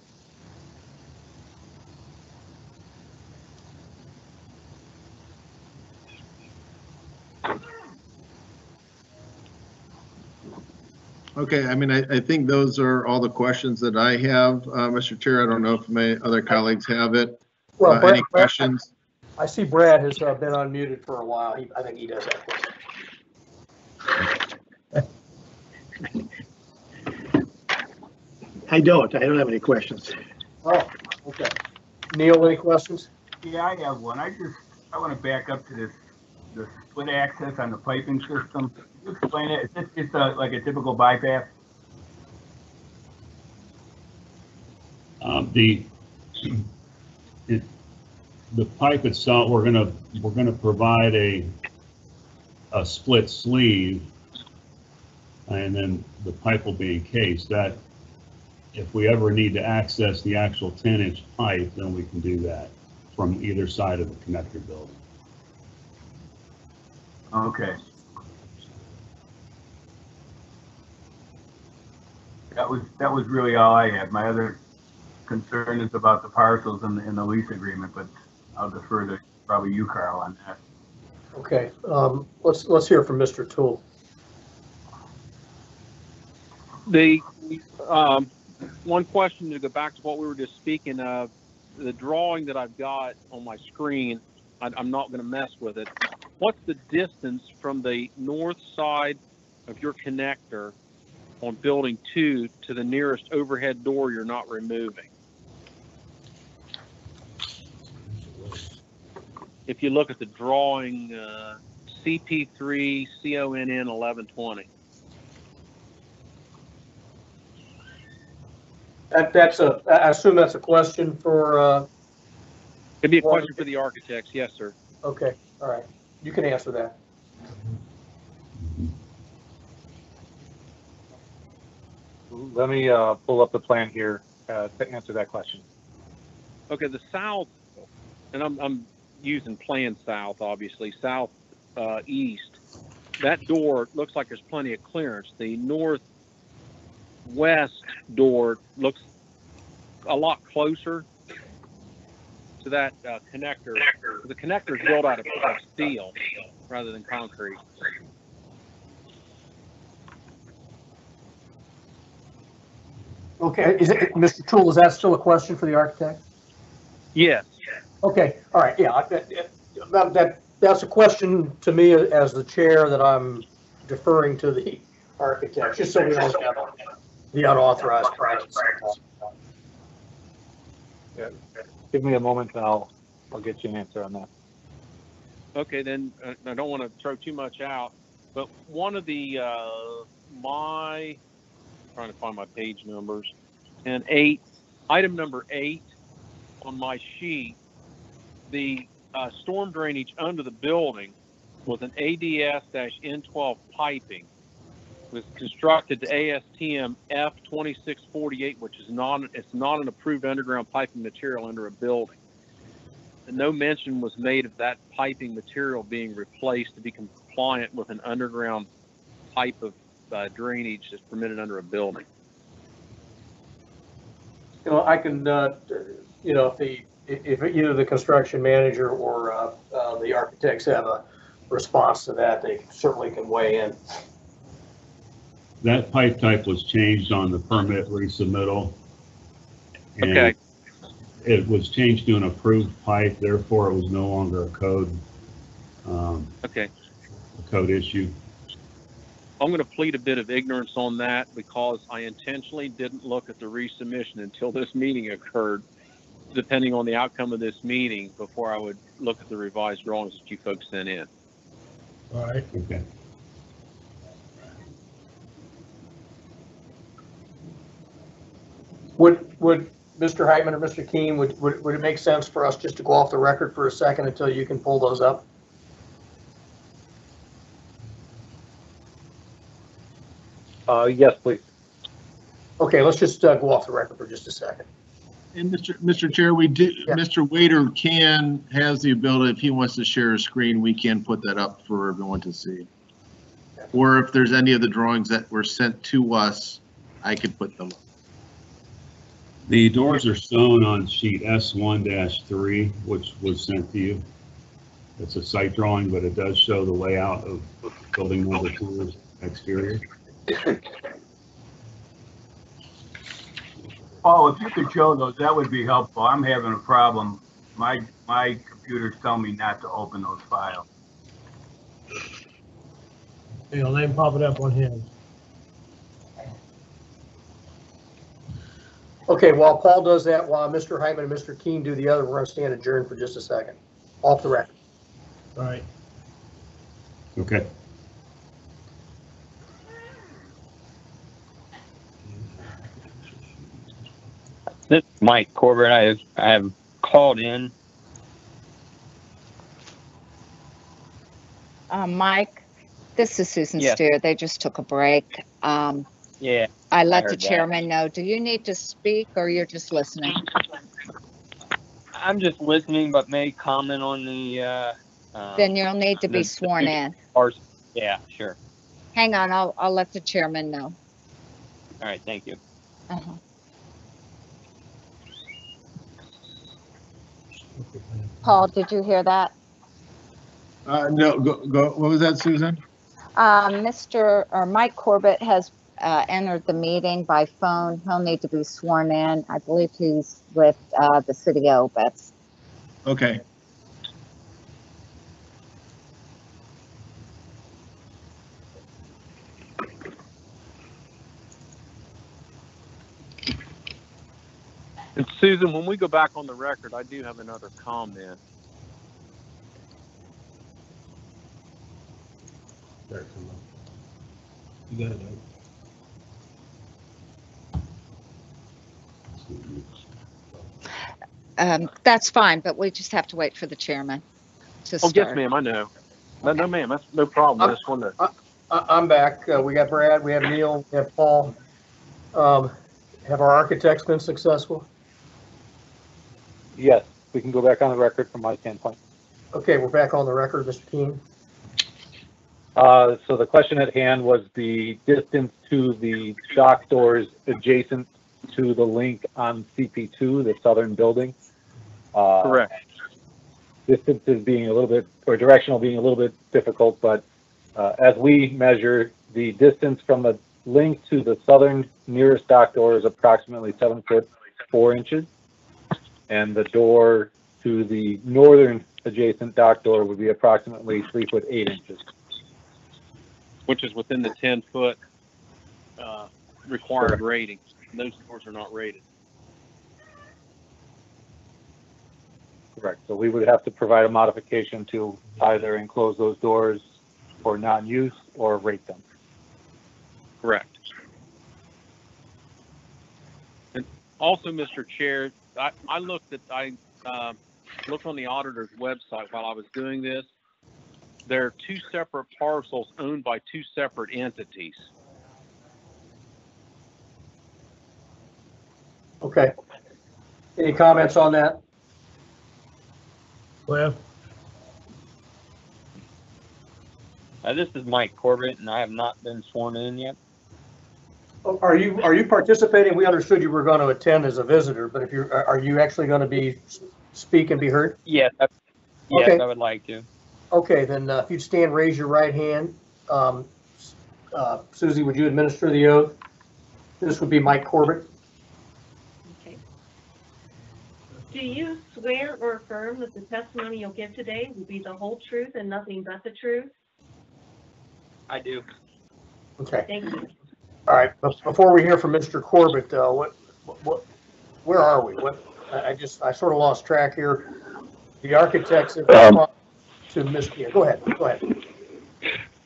Okay, I mean, I think those are all the questions that I have, Mr. Chair. I don't know if my other colleagues have it. Well, any questions? I see Brad has been unmuted for a while. I think he does have questions. I don't have any questions. Oh, okay. Neil, any questions? Yeah, I have one. I want to back up to the split access on the piping system. Can you explain it? Is this just like a typical bypass? The pipe itself, we're gonna provide a split sleeve, and then the pipe will be encased. That if we ever need to access the actual 10-inch pipe, then we can do that from either side of the connector building. Okay. That was really all I had. My other concern is about the parcels and the lease agreement, but I'll defer to probably you, Carl, on that. Okay, let's hear from Mr. Toole. The one question to go back to what we were just speaking of, the drawing that I've got on my screen, I'm not going to mess with it. What's the distance from the north side of your connector on building 2 to the nearest overhead door you're not removing? If you look at the drawing, CP3 CONN 1120. I assume that's a question for, It'd be a question for the architects. Yes, sir. okay, all right. You can answer that. Let me pull up the plan here to answer that question. Okay, the south, and I'm using plan south, obviously, south east. That door looks like there's plenty of clearance. The northwest door looks a lot closer to that connector. The connector is built out of steel rather than concrete. Okay, Mr. Toole, is that still a question for the architect? Yes. Okay, all right, yeah, that's a question to me as the chair that I'm deferring to the architect, just so we don't have the unauthorized practice. Yeah. Give me a moment and I'll get you an answer on that. Okay, then I don't want to throw too much out, but one of the trying to find my page numbers, and item number 8 on my sheet, the storm drainage under the building with an ADS-N12 piping was constructed to ASTM F2648, which is not an approved underground piping material under a building. And no mention was made of that piping material being replaced to be compliant with an underground type of drainage that's permitted under a building. You know, I can, you know, if either the construction manager or the architects have a response to that, they certainly can weigh in. That pipe type was changed on the permit resubmittal. Okay. It was changed to an approved pipe, therefore it was no longer a code. Okay. A code issue. I'm going to plead a bit of ignorance on that because I intentionally didn't look at the resubmission until this meeting occurred, depending on the outcome of this meeting, before I would look at the revised drawings that you folks sent in. All right. Okay. Would Mr. Heitman or Mr. Keene, would it make sense for us just to go off the record for a second until you can pull those up? Yes, please. Okay, let's just go off the record for just a second. And Mr. Chair, we do, Yeah. Mr. Waiter has the ability, if he wants to share a screen, we can put that up for everyone to see. Or if there's any of the drawings that were sent to us, I could put them up. The doors are shown on sheet S1-3, which was sent to you. It's a site drawing, but it does show the layout of building number 2's exterior. Paul, if you could show those, that would be helpful. I'm having a problem. My computer's telling me not to open those files. You know, let him pop it up on his. Okay, while Paul does that, while Mr. Heitman and Mr. Keene do the other, we're going to stand adjourned for just a second. Off the record. All right. Okay. This is Mike Corbett. I have called in. Mike, this is Susan Yes. Steer. They just took a break. Yeah. I let heard the that. chairman know. Do you need to speak or you're just listening? I'm just listening, but may comment on the. Then you'll need to be the sworn in. Yeah, sure. Hang on, I'll let the chairman know. All right, thank you. Uh-huh. Paul, did you hear that? No, go, what was that, Susan? Mike Corbett has entered the meeting by phone. He'll need to be sworn in. I believe he's with the city of Obetz. Okay. And Susan, when we go back on the record, I do have another comment. You got it, That's fine, but we just have to wait for the chairman to Oh, start. yes, ma'am, I know. No, ma'am, that's no problem. I just wanted to. I'm back. We got Brad, we have Neil, we have Paul. Have our architects been successful? Yes, we can go back on the record from my standpoint. Okay, we're back on the record, Mr. Keene. So the question at hand was the distance to the dock doors adjacent to the link on CP2, the southern building. Correct. Distances being a little bit, or directional being a little bit difficult, but as we measure, the distance from the link to the southern nearest dock door is approximately 7 foot 4 inches. And the door to the northern adjacent dock door would be approximately 3 foot 8 inches. Which is within the 10-foot required rating. Those doors are not rated. Correct. So we would have to provide a modification to either enclose those doors for non-use or rate them. Correct. And also, Mr. Chair, I looked on the auditor's website while I was doing this. There are two separate parcels owned by two separate entities. Okay. Any comments on that? Well, This is Mike Corbett, and I have not been sworn in yet. Are you participating? We understood you were going to attend as a visitor, but if are you actually going to speak and be heard? Yes, Okay. I would like to. Okay, then if you'd stand, raise your right hand. Susie, would you administer the oath? This would be Mike Corbett. Okay. Do you swear or affirm that the testimony you'll give today will be the whole truth and nothing but the truth? I do. Okay. Thank you. All right. Before we hear from Mr. Corbett, where are we? I sort of lost track here. The architects have to Mr. Go ahead. Go ahead.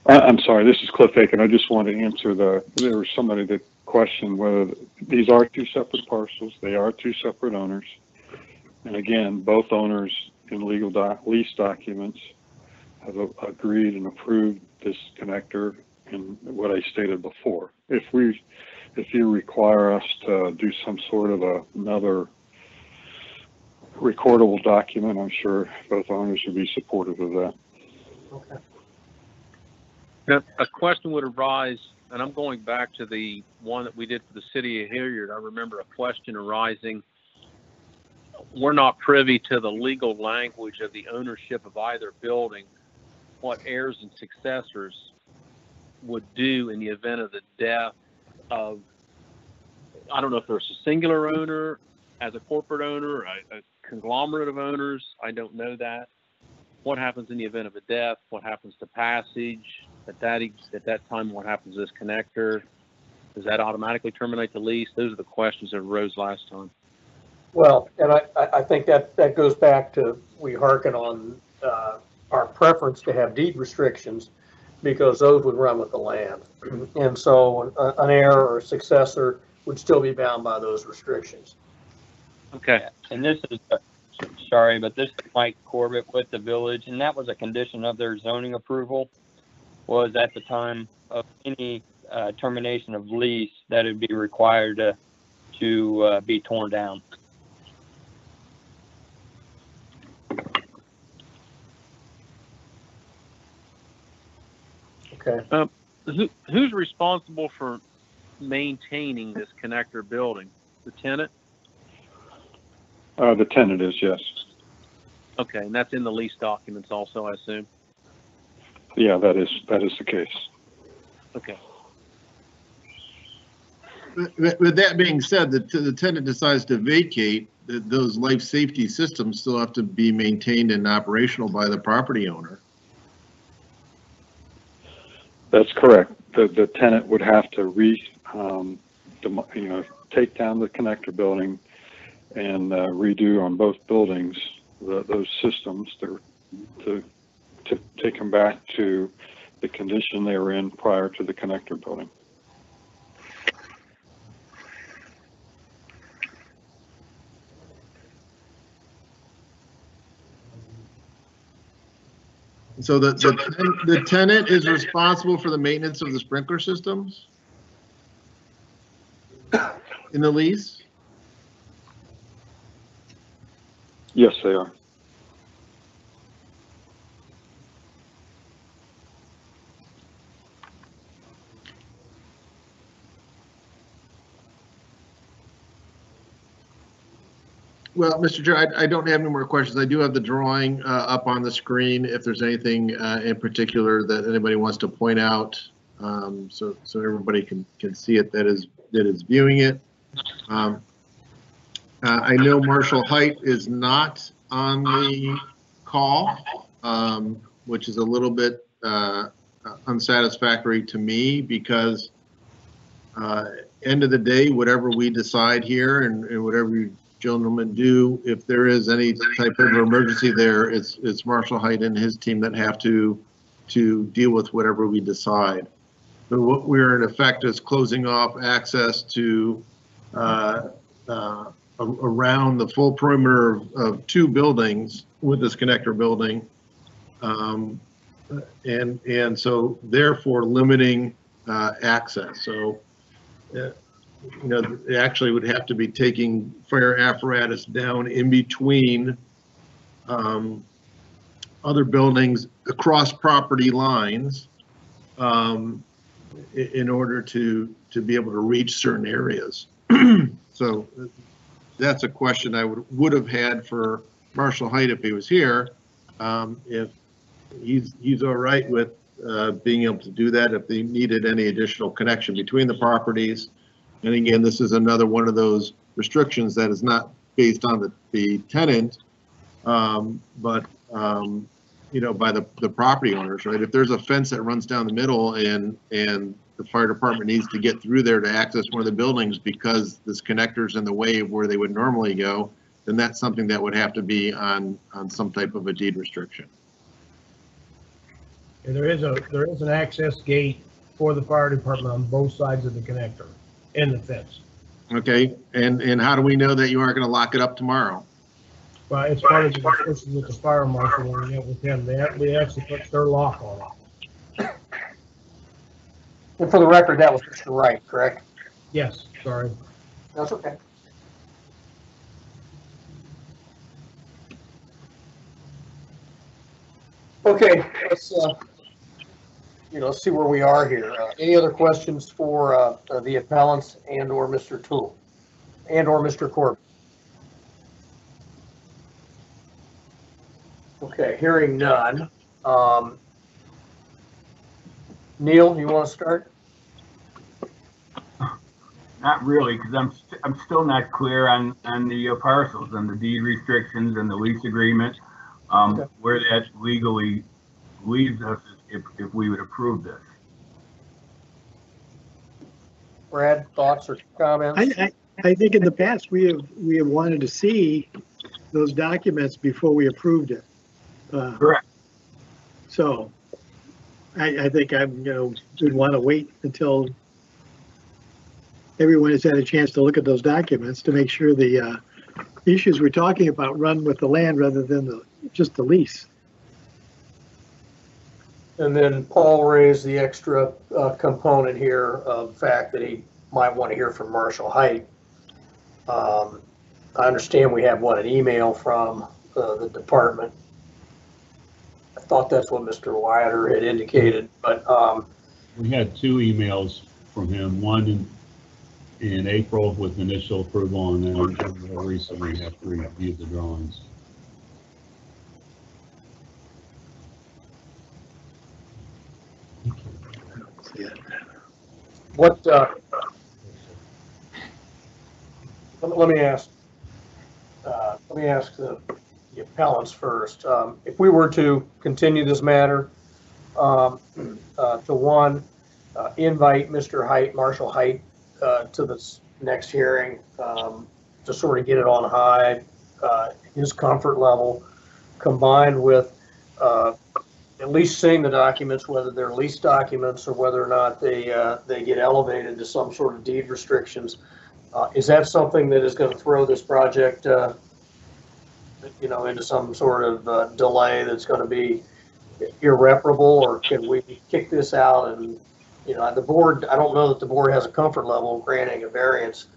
I'm sorry, this is Cliff Aiken. I just wanted to answer there was somebody that questioned whether these are two separate parcels. They are two separate owners. And again, both owners in legal lease documents have agreed and approved this connector and what I stated before. If you require us to do some sort of another recordable document, I'm sure both owners would be supportive of that. Okay. Now, a question would arise, and I'm going back to the one that we did for the city of Hilliard. I remember a question arising. We're not privy to the legal language of the ownership of either building, what heirs and successors would do in the event of the death of, I don't know if there's a singular owner, as a corporate owner, a conglomerate of owners. I don't know that. What happens in the event of a death? What happens to passage? At that time, what happens to this connector? Does that automatically terminate the lease? Those are the questions that arose last time. Well, and I think that goes back to, we hearken on our preference to have deed restrictions because those would run with the land. And so an heir or a successor would still be bound by those restrictions. Okay. And this is, sorry, but this is Mike Corbett with the village, and that was a condition of their zoning approval, was at the time of any termination of lease that would be required to be torn down. Okay. Who's responsible for maintaining this connector building? The tenant? The tenant is, yes. Okay, and that's in the lease documents also, I assume? Yeah, that is the case. Okay. With that being said, the tenant decides to vacate, those life safety systems still have to be maintained and operational by the property owner. That's correct. The tenant would have to take down the connector building and redo on both buildings those systems to take them back to the condition they were in prior to the connector building. So the tenant is responsible for the maintenance of the sprinkler systems in the lease? Yes, they are. Well, Mr. Chair, I don't have any more questions. I do have the drawing up on the screen. If there's anything in particular that anybody wants to point out, so everybody can see it that is viewing it. I know Marshall Height is not on the call, which is a little bit unsatisfactory to me because end of the day, whatever we decide here and whatever you gentlemen do, if there is any type of emergency there, it's Marshall Height and his team that have to deal with whatever we decide. So what we're in effect is closing off access to around the full perimeter of two buildings with this connector building, and so therefore limiting access. So. You know, they actually would have to be taking fire apparatus down in between other buildings across property lines in order to be able to reach certain areas. So that's a question I would have had for Marshall Height if he was here. If he's all right with being able to do that, if they needed any additional connection between the properties. And again, this is another one of those restrictions that is not based on the tenant, but you know, by the property owners, right? If there's a fence that runs down the middle and the fire department needs to get through there to access one of the buildings because this connector's in the way of where they would normally go, then that's something that would have to be on some type of a deed restriction. And there is an access gate for the fire department on both sides of the connector and the fence. Okay, and how do we know that you aren't going to lock it up tomorrow? Well, it's part of the discussion with the fire marshal when we met with them. They actually put their lock on it. And for the record, that was Mr. Wright, correct? Yes, sorry. That's okay. Okay, let's let's see where we are here. Any other questions for the appellants and/or Mr. Toole and/or Mr. Corbett? Okay, hearing none. Neil, you want to start? Not really, because I'm still not clear on the parcels and the deed restrictions and the lease agreement, where that legally leaves us if we would approve this. Brad, thoughts or comments? I think in the past we have wanted to see those documents before we approved it. Correct. So I think we'd want to wait until everyone has had a chance to look at those documents to make sure the issues we're talking about run with the land rather than just the lease. And then Paul raised the extra component here of the fact that he might want to hear from Marshall Height. I understand we have an email from the department. I thought that's what Mr. Wilder had indicated, but we had two emails from him, one in April with initial approval, and then more recently after we reviewed the drawings. What, let me ask the appellants first. If we were to continue this matter, to invite Mr. Height, Marshall Height, to this next hearing, to sort of get it on high, his comfort level, combined with at least seeing the documents, whether they're lease documents or whether or not they get elevated to some sort of deed restrictions. Is that something that is going to throw this project, into some sort of delay that's going to be irreparable, or can we kick this out? And the board, I don't know that the board has a comfort level granting a variance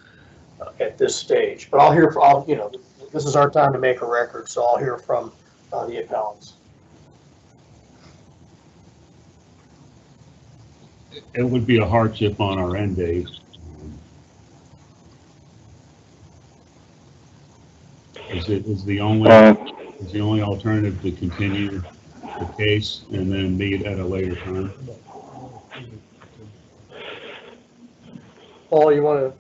at this stage, but I'll hear from, this is our time to make a record, so I'll hear from the appellants. It would be a hardship on our end date. Is the only alternative to continue the case and then meet at a later time? Paul, you want to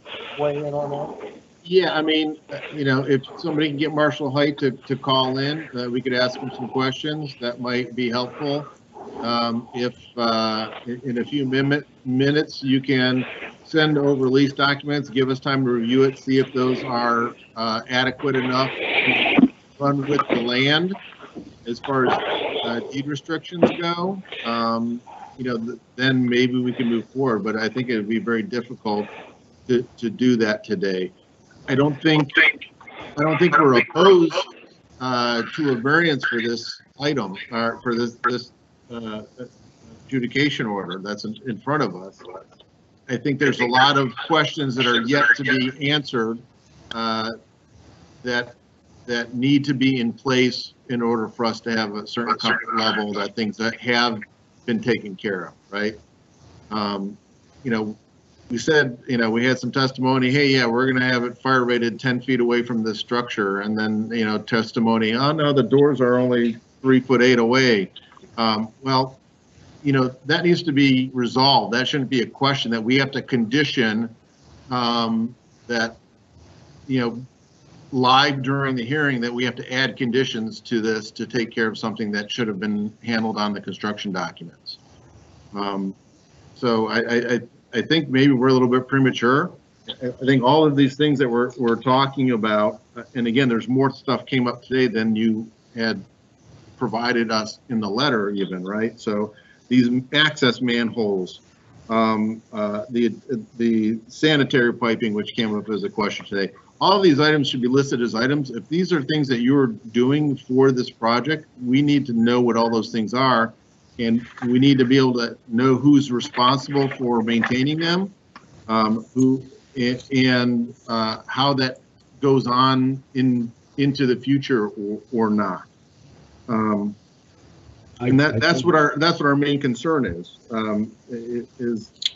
weigh in on that? Yeah, I mean, if somebody can get Marshall Height to call in, we could ask him some questions. That might be helpful. If in a few minutes you can send over lease documents, give us time to review it, see if those are adequate enough to run with the land as far as deed restrictions go. Then maybe we can move forward, but I think it would be very difficult to do that today. I don't think we're opposed to a variance for this item, or for this adjudication order that's in front of us. I think there's a lot of questions that are yet to be answered that need to be in place in order for us to have a certain comfort level that things that have been taken care of, right? We said, we had some testimony, hey, yeah, we're going to have it fire rated 10 feet away from the structure. And then, testimony, oh, no, the doors are only 3'8" away. Well, that needs to be resolved. That shouldn't be a question that we have to condition that, live during the hearing, that we have to add conditions to this to take care of something that should have been handled on the construction documents. So I think maybe we're a little bit premature. I think all of these things that we're talking about, and again, there's more stuff came up today than you had provided us in the letter even, right? So these access manholes, the sanitary piping, which came up as a question today, all of these items should be listed as items. If these are things that you're doing for this project, we need to know what all those things are. And we need to be able to know who's responsible for maintaining them, how that goes on into the future or not. And that's what our main concern is.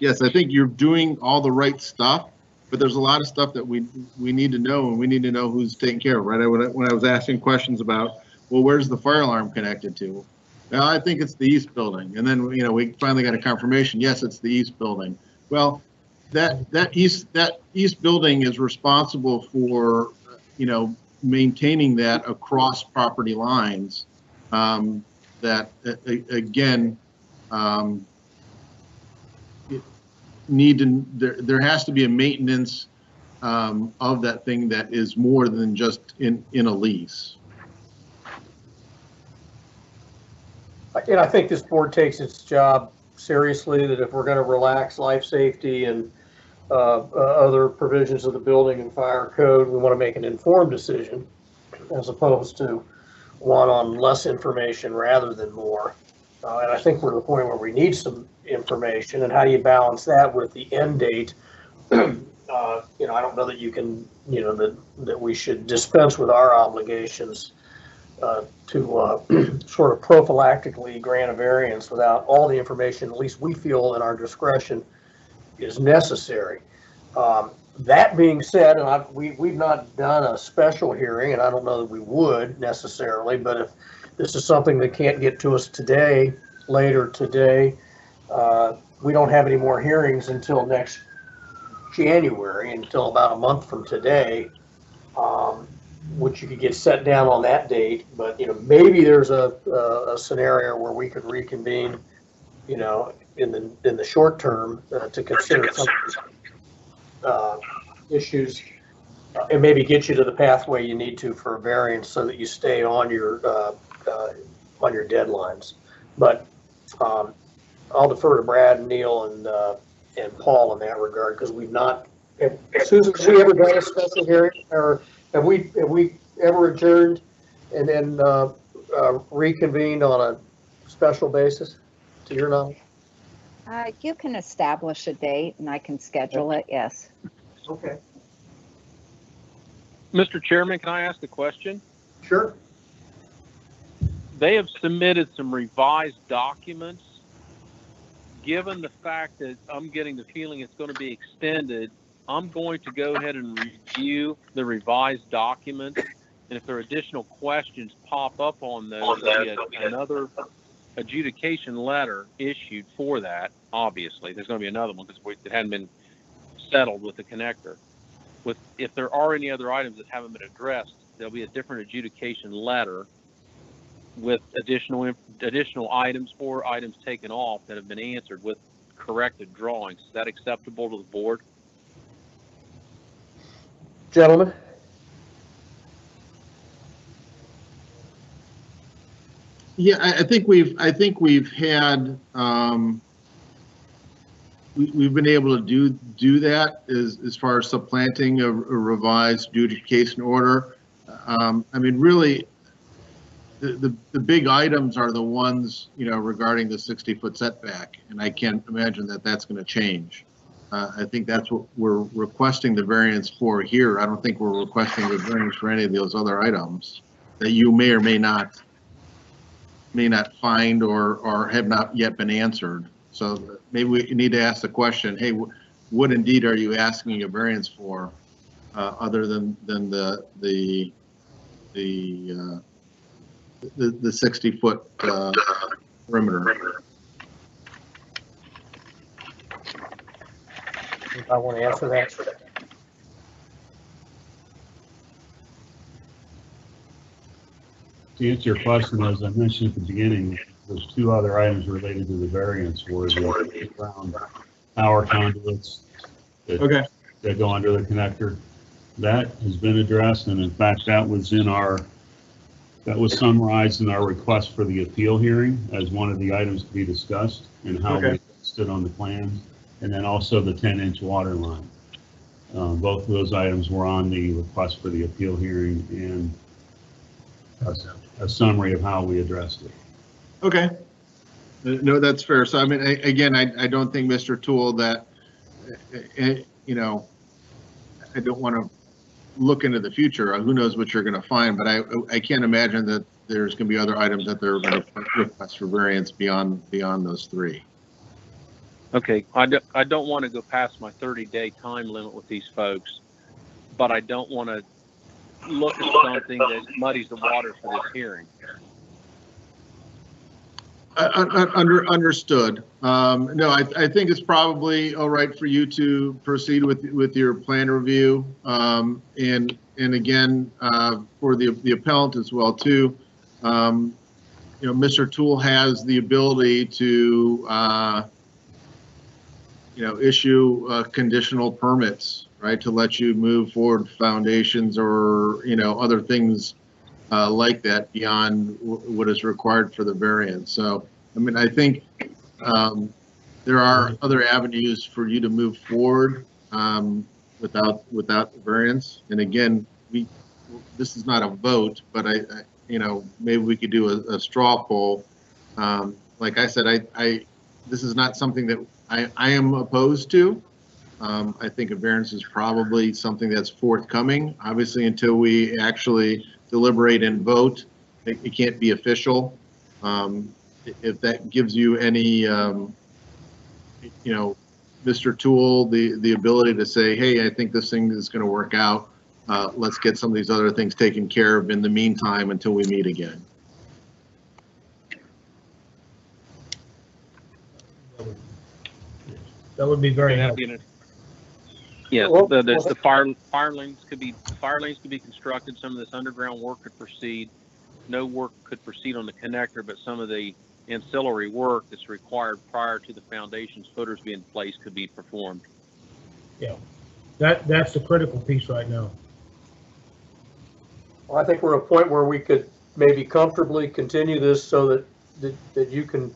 Yes, I think you're doing all the right stuff, but there's a lot of stuff that we need to know, and we need to know who's taking care of, right? When I was asking questions about, well, where's the fire alarm connected to? Well, I think it's the east building. And then, we finally got a confirmation. Yes, it's the east building. Well, that east building is responsible for, maintaining that across property lines. That again, there has to be a maintenance of that thing that is more than just in a lease. I think this board takes its job seriously, that if we're going to relax life safety and other provisions of the building and fire code, we want to make an informed decision as opposed to one on less information rather than more. And I think we're at the point where we need some information, and how do you balance that with the end date? I don't know that you can, that we should dispense with our obligations to sort of prophylactically grant a variance without all the information, at least we feel in our discretion, is necessary. That being said, and we've not done a special hearing, and I don't know that we would necessarily, but if this is something that can't get to us today, later today, we don't have any more hearings until next January, until about a month from today, which you could get set down on that date. But, you know, maybe there's a scenario where we could reconvene, you know, in the short term to consider some issues and maybe get you to the pathway you need to for a variance so that you stay on your deadlines. But I'll defer to Brad and Neil and Paul in that regard, because we've not. Susan, have we ever done a special hearing, or have we ever adjourned and then reconvened on a special basis, to your knowledge? You can establish a date and I can schedule it, yes. Okay. Mr. Chairman, can I ask a question? Sure. They have submitted some revised documents. Given the fact that I'm getting the feeling it's going to be extended, I'm going to go ahead and review the revised documents. And if there are additional questions pop up on those, there'll be another adjudication letter issued for that. Obviously, there's going to be another one because it hadn't been settled with the connector. If there are any other items that haven't been addressed, there'll be a different adjudication letter with additional items or items taken off that have been answered with corrected drawings. Is that acceptable to the board? Gentlemen? Yeah, I think we've had, we've been able to do that as far as supplanting a revised adjudication order. I mean, really, the big items are the ones, you know, regarding the 60-foot setback, and I can't imagine that that's going to change. I think that's what we're requesting the variance for here. I don't think we're requesting the variance for any of those other items that you may or may not find or have not yet been answered. So maybe we need to ask the question, hey, what indeed are you asking a variance for, other than the 60-foot perimeter? If I want to answer that. To answer your question, as I mentioned at the beginning, there's two other items related to the variance were the ground power conduits that go under the connector. That has been addressed, and in fact, that was summarized in our request for the appeal hearing as one of the items to be discussed and how we stood on the plans, and then also the 10-inch water line. Both of those items were on the request for the appeal hearing and a summary of how we addressed it. Okay. No, that's fair. So, I mean, again, I don't think, Mr. Toole, that, you know, I don't want to look into the future. Who knows what you're going to find, but I can't imagine that there's going to be other items that they're going to request for variance beyond those three. Okay, I don't want to go past my 30-day time limit with these folks, but I don't want to look at something that muddies the water for this hearing. Understood. No, I think it's probably all right for you to proceed with your plan review, and again, for the appellant as well too. You know, Mr. Toole has the ability to you know, issue conditional permits, right, to let you move forward foundations or, you know, other things like that beyond what is required for the variance. So, I mean, I think there are other avenues for you to move forward without variance. And again, this is not a vote, but I you know, maybe we could do a straw poll. Like I said, this is not something that I am opposed to. I think a variance is probably something that's forthcoming. Obviously, until we actually deliberate and vote, it can't be official. If that gives you any, you know, Mr. Toole, the ability to say, hey, I think this thing is going to work out. Let's get some of these other things taken care of in the meantime until we meet again. That would be very That'd helpful. be Yeah, Well, the fire lanes could be constructed. Some of this underground work could proceed. No work could proceed on the connector, but some of the ancillary work that's required prior to the foundation's footers being placed could be performed. Yeah, that's the critical piece right now. Well, I think we're at a point where we could maybe comfortably continue this so that you can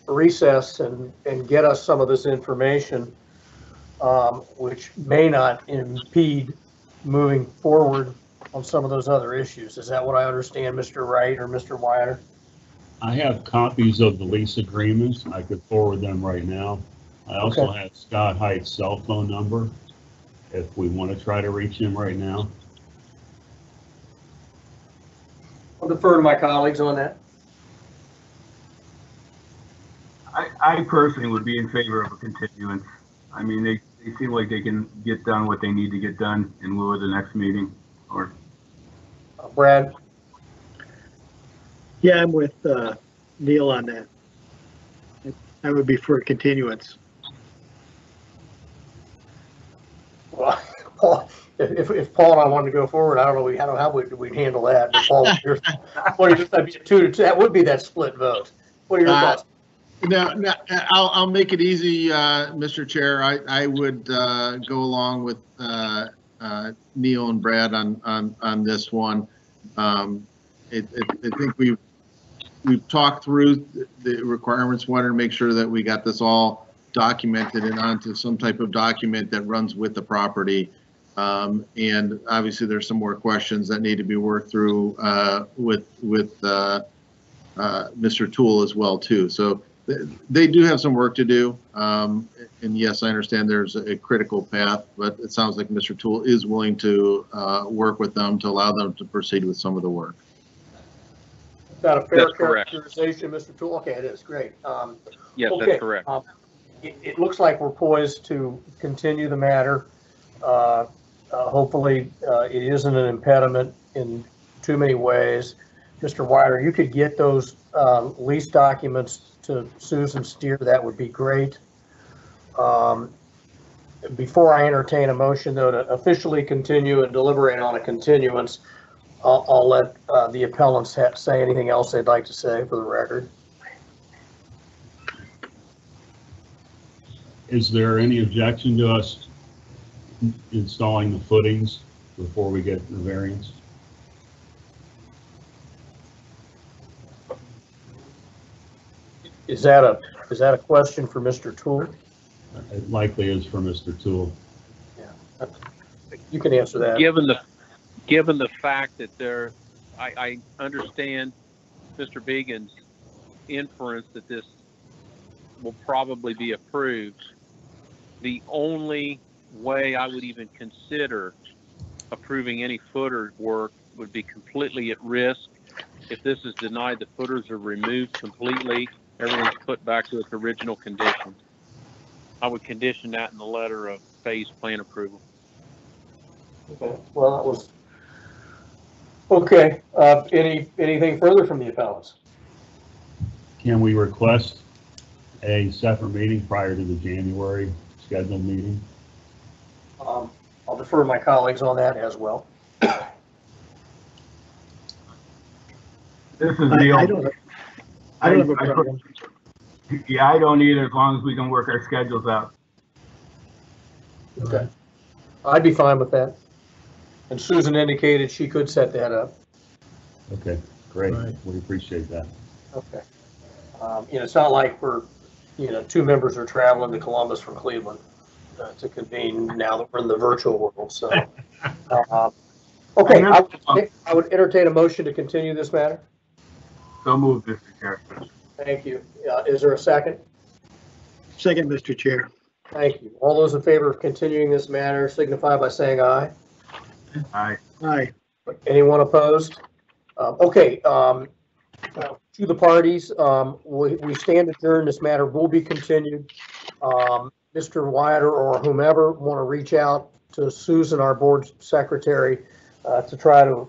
recess and get us some of this information, which may not impede moving forward on some of those other issues. Is that what I understand, Mr. Wright or Mr. Wyatt? I have copies of the lease agreements. I could forward them right now. I also Okay. have Scott Height's cell phone number if we want to try to reach him right now. I'll defer to my colleagues on that. I personally would be in favor of a continuance. I mean, they seem like they can get done what they need to get done in lieu of the next meeting, or. Brad? Yeah, I'm with Neil on that. I would be for a continuance. Well, Paul, if Paul and I wanted to go forward, I don't know how we'd handle that. But Paul, what are your, that'd be 2-2. That would be that split vote. What are your thoughts? No, I'll make it easy, Mr. Chair. I would go along with Neil and Brad on this one. I think we've talked through the requirements. Wanted to make sure that we got this all documented and onto some type of document that runs with the property. And obviously, there's some more questions that need to be worked through with Mr. Toole as well too. So they do have some work to do. And yes, I understand there's a critical path, but it sounds like Mr. Toole is willing to work with them to allow them to proceed with some of the work. Is that a fair That's correct. characterization, Mr. Toole? Okay, it is. Great. Yes, okay. that's correct. It looks like we're poised to continue the matter. Hopefully, it isn't an impediment in too many ways. Mr. Wyatt, you could get those lease documents to Susan Steer. That would be great. Before I entertain a motion, though, to officially continue and deliberate on a continuance, I'll let the appellants say anything else they'd like to say for the record. Is there any objection to us installing the footings before we get the variance? Is that a question for Mr. Toole? It likely is for Mr. Toole. Yeah, you can answer that. Given the fact that I understand Mr. Began's inference that this will probably be approved. The only way I would even consider approving any footer work would be completely at risk. If this is denied, the footers are removed completely. Everything's put back to its original condition. I would condition that in the letter of phase plan approval. Okay. Well, that was okay. Anything further from the appellants? Can we request a separate meeting prior to the January scheduled meeting? I'll defer to my colleagues on that as well. This is Neil. I don't have a problem. Yeah, I don't either, as long as we can work our schedules out. Okay. I'd be fine with that. And Susan indicated she could set that up. Okay, great. Right. We appreciate that. Okay. It's not like we're, two members are traveling to Columbus from Cleveland to convene now that we're in the virtual world. So, okay, I would entertain a motion to continue this matter. So moved, Mr. Chair. Thank you. Is there a second? Second, Mr. Chair. Thank you. All those in favor of continuing this matter signify by saying aye. Aye. Aye. Anyone opposed? Okay. To the parties, we stand adjourned. This matter will be continued. Mr. Wyatt or whomever want to reach out to Susan, our board secretary, to try to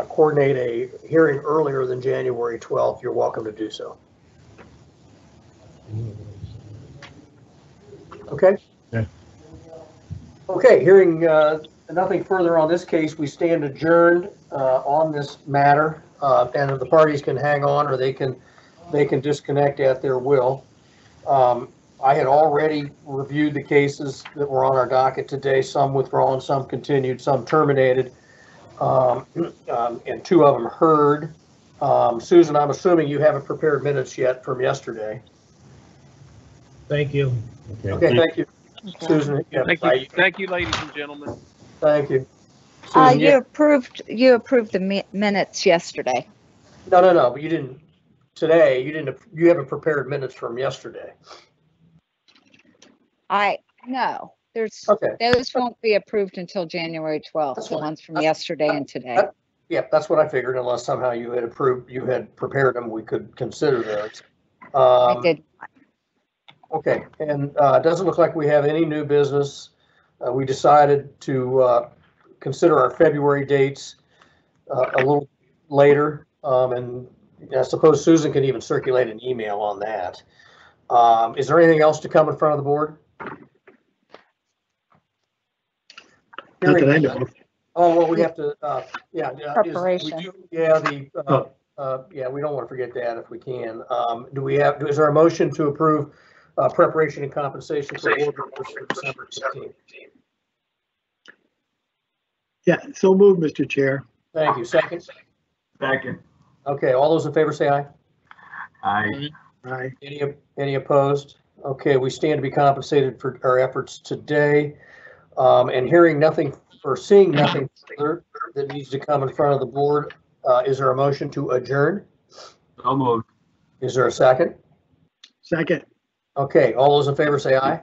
coordinate a hearing earlier than January 12th, you're welcome to do so. Okay? Okay. Okay, hearing nothing further on this case, we stand adjourned on this matter. And the parties can hang on or they can disconnect at their will. I had already reviewed the cases that were on our docket today, some withdrawn, some continued, some terminated, and 2 of them heard. Susan, I'm assuming you haven't prepared minutes yet from yesterday. Thank you. Okay, thank you, Okay. Susan. Yeah, Thank you, ladies and gentlemen. thank you. Susan, You approved the minutes yesterday. No, but you didn't, today, you haven't prepared minutes from yesterday. No, Okay. those won't be approved until January 12th, That's the fine. ones from yesterday and today. Yeah, that's what I figured, unless somehow you had prepared them, we could consider those. I did. Okay, and it doesn't look like we have any new business. We decided to consider our February dates a little later, and I suppose Susan can even circulate an email on that. Is there anything else to come in front of the board? Not that I know of. Oh, well, we have to, yeah. Preparation. We don't want to forget that if we can. Is there a motion to approve preparation and compensation for board members for December 15th? Yeah, so moved, Mr. Chair. Thank you. Second? Second. Okay, all those in favor say aye. Aye. Aye. Any opposed? Okay, we stand to be compensated for our efforts today. And seeing nothing further that needs to come in front of the board, is there a motion to adjourn? So moved. Is there a second? Second. Okay, all those in favor say aye.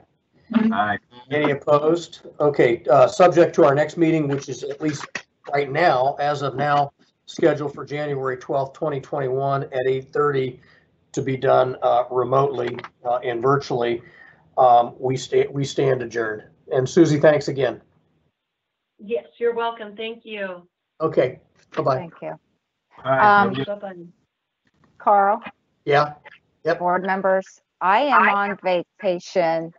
Aye. Any opposed? Okay, subject to our next meeting, which is at least right now, as of now, scheduled for January 12th, 2021 at 8:30 to be done remotely and virtually. We stand adjourned. And Susie, thanks again. Yes, you're welcome. Thank you. Okay, bye-bye. Thank you. Aye. Bye-bye. Carl, Yeah, board members, I am on vacation